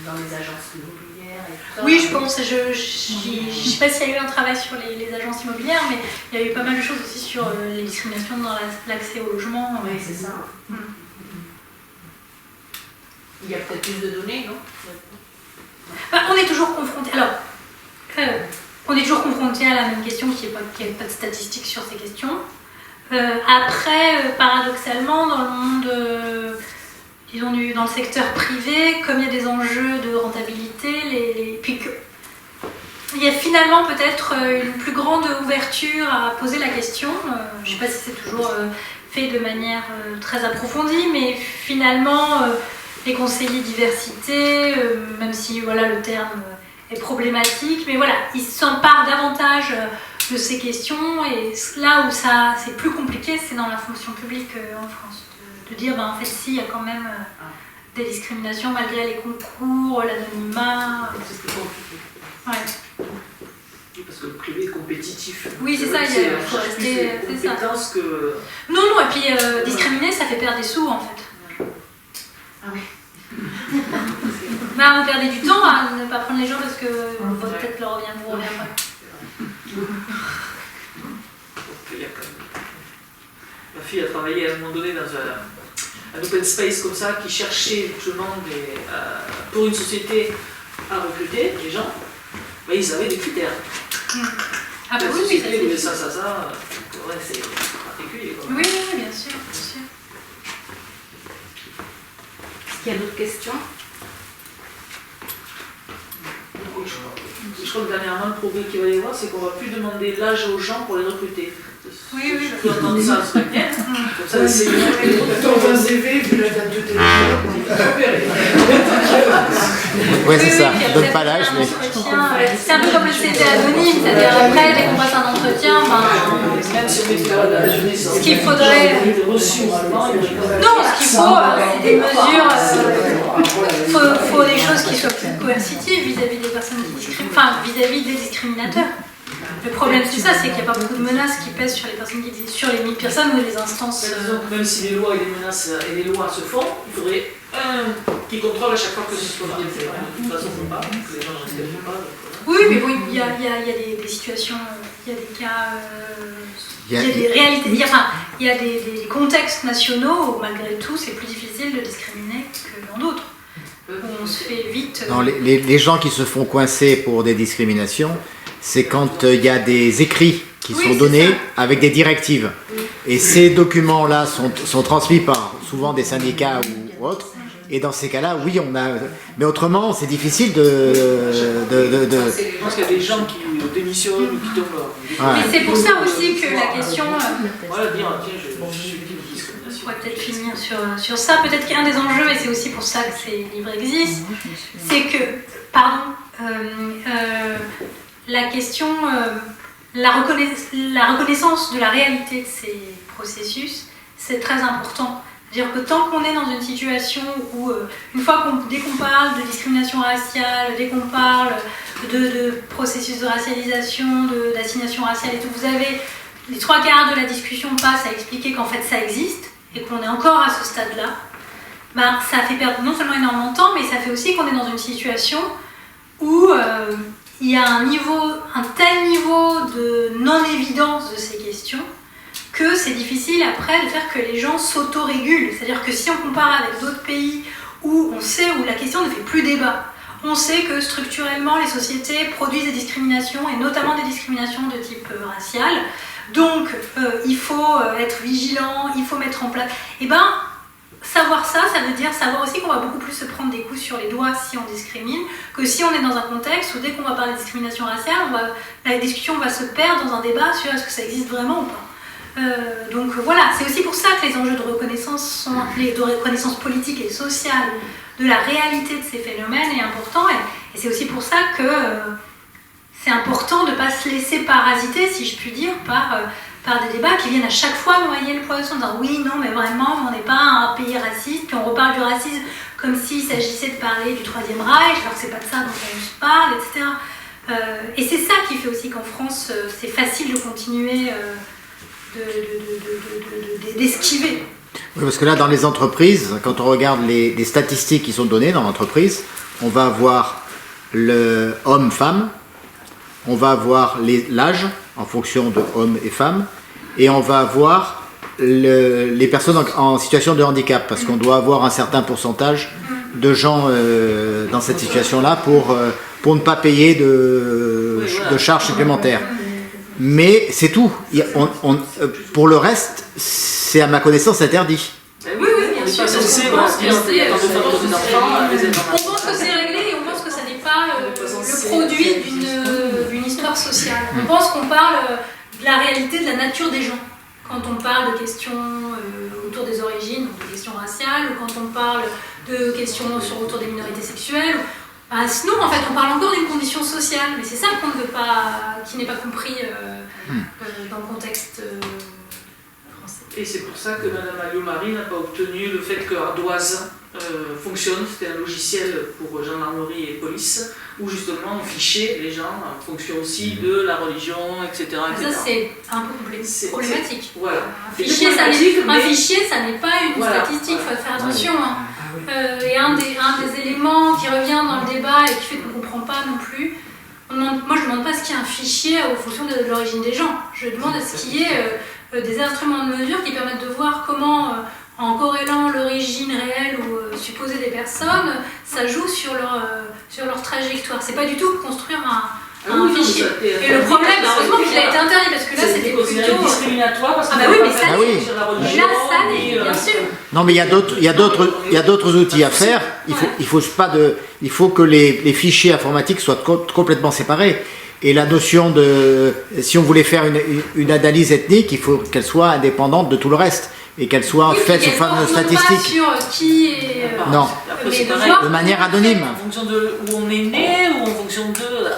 Dans les agences immobilières et tout ça. Oui, je pense. Je ne sais pas s'il y a eu un travail sur les agences immobilières, mais il y a eu pas mal de choses aussi sur les discriminations dans l'accès au logement. Oui, c'est ça. Il y a peut-être plus de données, non ? On est toujours confronté. Alors, on est toujours confronté à la même question, qu'il n'y ait pas de statistiques sur ces questions. Après, paradoxalement, dans le monde, disons dans le secteur privé, comme il y a des enjeux de rentabilité, puis que il y a finalement peut-être une plus grande ouverture à poser la question. Je ne sais pas si c'est toujours fait de manière très approfondie, mais finalement, les conseillers diversité, même si voilà, le terme est problématique, mais voilà, ils s'emparent davantage de ces questions, et là où ça c'est plus compliqué, c'est dans la fonction publique en France. De dire, ben, en fait, si, il y a quand même des discriminations malgré les concours, l'anonymat. C'est plus compliqué. Ouais. Oui, parce que le privé est compétitif. Oui, c'est ça, il faut rester. C'est ça. Que... Non, et puis discriminer, ça fait perdre des sous en fait. Ah oui. Bah, vous perdez du temps à ne pas prendre les gens parce que votre tête leur revient, vous revient pas. Ma fille a travaillé à un moment donné dans un open space comme ça qui cherchait justement pour une société à recruter des gens. Ben, ils avaient des critères. Ah, bah, la oui, société voulait ça, ça, ouais, c'est particulier. Quoi. Oui, bien sûr, bien sûr. Est-ce qu'il y a d'autres questions? Je crois que dernièrement, le progrès qu'il va y avoir, c'est qu'on ne va plus demander l'âge aux gens pour les recruter. Oui. Je peux entendre ça, ce serait bien. Comme ça, c'est Dans un CV, vu la date de téléphone, Ouais, c'est ça. puis Donne après, pas l'âge, mais. C'est un peu comme le CV anonyme, c'est-à-dire après, dès qu'on passe un entretien, même si on met la jeunesse, ce qu'il faudrait. Non, ce qu'il faut, c'est des mesures. Il faut des choses qui soient plus coercitives vis-à-vis des personnes qui discriminent, enfin vis-à-vis des discriminateurs. Le problème, c'est ça, c'est qu'il n'y a pas beaucoup de menaces qui pèsent sur les personnes sur les 1000 personnes ou les instances. Donc, même si les lois et les menaces et les lois se font, il faudrait un qui contrôle à chaque fois que ce soit bien fait. De toute façon, on ne peut pas, les gens ne respectent pas. Oui, mais bon, il y a des situations, il y a des cas, il y a des réalités, il y a des contextes nationaux où malgré tout, c'est plus difficile de discriminer que dans d'autres. On se fait vite. Non, les gens qui se font coincer pour des discriminations, c'est quand il y a des écrits qui sont donnés avec des directives. Et ces documents-là sont transmis par souvent des syndicats ou autres. Et dans ces cas-là, oui, on a. Mais autrement, c'est difficile de. Je pense qu'il y a des gens qui démissionnent ou qui tombent. Mais c'est pour ça aussi que la question. Voilà, dire, tiens, je suis victime de discrimination. On pourrait peut-être finir sur ça. Peut-être qu'un des enjeux, et c'est aussi pour ça que ces livres existent, c'est que, la question, la reconnaissance de la réalité de ces processus, c'est très important. C'est-à-dire que tant qu'on est dans une situation où, dès qu'on parle de discrimination raciale, dès qu'on parle de processus de racialisation, d'assignation raciale et tout, vous avez les 3/4 de la discussion passe à expliquer qu'en fait ça existe et qu'on est encore à ce stade-là, ça fait perdre non seulement énormément de temps, mais ça fait aussi qu'on est dans une situation où il y a un tel niveau de non-évidence de ces questions que c'est difficile après de faire que les gens s'autorégulent. C'est-à-dire que si on compare avec d'autres pays où la question ne fait plus débat, on sait que structurellement les sociétés produisent des discriminations et notamment des discriminations de type racial. Donc il faut être vigilant, il faut mettre en place. Savoir ça veut dire savoir aussi qu'on va beaucoup plus se prendre des coups sur les doigts si on discrimine, que si on est dans un contexte où dès qu'on va parler de discrimination raciale, la discussion va se perdre dans un débat sur est-ce que ça existe vraiment ou pas. Donc voilà, c'est aussi pour ça que les enjeux de reconnaissance de reconnaissance politique et sociale de la réalité de ces phénomènes est important, et c'est aussi pour ça que c'est important de ne pas se laisser parasiter, si je puis dire, par des débats qui viennent à chaque fois noyer le poisson en disant oui, non, mais vraiment, on n'est pas un pays raciste, puis on reparle du racisme comme s'il s'agissait de parler du Troisième Reich, alors que c'est pas de ça dont on se parle, etc. Et c'est ça qui fait aussi qu'en France, c'est facile de continuer d'esquiver. Oui, parce que là, dans les entreprises, quand on regarde les statistiques qui sont données dans l'entreprise, on va avoir le homme-femme, on va avoir l'âge en fonction de hommes et femmes, et on va avoir les personnes en situation de handicap, parce qu'on doit avoir un certain pourcentage de gens dans cette situation-là pour ne pas payer de charges supplémentaires. Mais c'est tout. Pour le reste, c'est à ma connaissance interdit. Oui, bien sûr. On pense que c'est réglé et on pense que ça n'est pas le produit social. On pense qu'on parle de la réalité, de la nature des gens. Quand on parle de questions autour des origines, donc de questions raciales, ou quand on parle de questions autour des minorités sexuelles, sinon, en fait, on parle encore d'une condition sociale, mais c'est ça qu'on ne veut pas, qui n'est pas compris dans le contexte français. Et c'est pour ça que Mme Alliot-Marie n'a pas obtenu le fait que Ardoise fonctionne. C'était un logiciel pour gendarmerie et police, où justement on fichait les gens en fonction aussi de la religion, etc. Ça, c'est un peu problématique. Voilà. Un fichier, ça n'est pas une statistique, il faut faire attention. Et un des éléments qui revient dans le débat et qui fait qu'on ne comprend pas non plus, moi je ne demande pas ce qu'il y ait un fichier en fonction de l'origine des gens. Je demande à ce qu'il y ait des instruments de mesure qui permettent de voir comment, en corrélant l'origine réelle ou supposée des personnes, ça joue sur leur trajectoire. C'est pas du tout construire un fichier. Et le problème, heureusement qu'il a été interdit, parce que là c'était plutôt discriminatoire. Parce que oui, mais ça l'est, bien sûr. Non, mais il y a d'autres outils à faire. Il faut que les fichiers informatiques soient complètement séparés. Et la notion de, si on voulait faire une analyse ethnique, il faut qu'elle soit indépendante de tout le reste et qu'elle soit faite sous forme de statistiques. Sur qui est, non, de manière anonyme. En fonction de où on est né ou en fonction de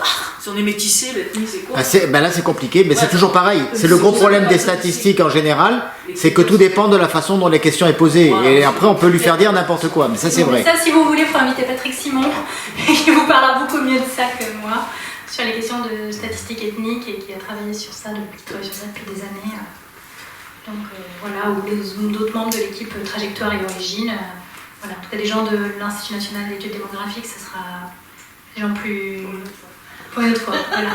si on est métissé, l'ethnie c'est quoi? Là c'est compliqué, mais c'est toujours pareil. C'est le gros problème des statistiques en général, c'est que tout dépend de la façon dont la question est posée. Et après on peut lui faire dire n'importe quoi, mais ça c'est vrai. Ça, si vous voulez, il faut inviter Patrick Simon, qui vous parlera beaucoup mieux de ça que moi, sur les questions de statistiques ethniques et qui a travaillé sur ça depuis des années. Donc voilà, ou d'autres membres de l'équipe Trajectoire et Origine. Voilà, en tout cas des gens de l'Institut national d'études démographiques, ce sera des gens plus... pour une autre fois. Voilà.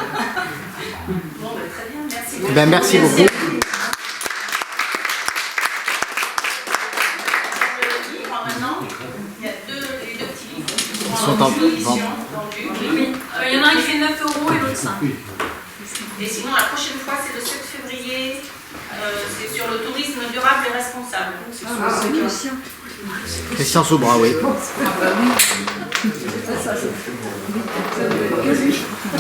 Bon, très bien, merci. Merci beaucoup. Maintenant, il y a deux petits livres. Ils sont en vente. Oui, il y en a un qui fait 9 € et l'autre 5. Et sinon, la prochaine fois, c'est le 7 février. C'est sur le tourisme durable et responsable. C'est Christian. Christian Soubra, oui. Ça, c'est que lui.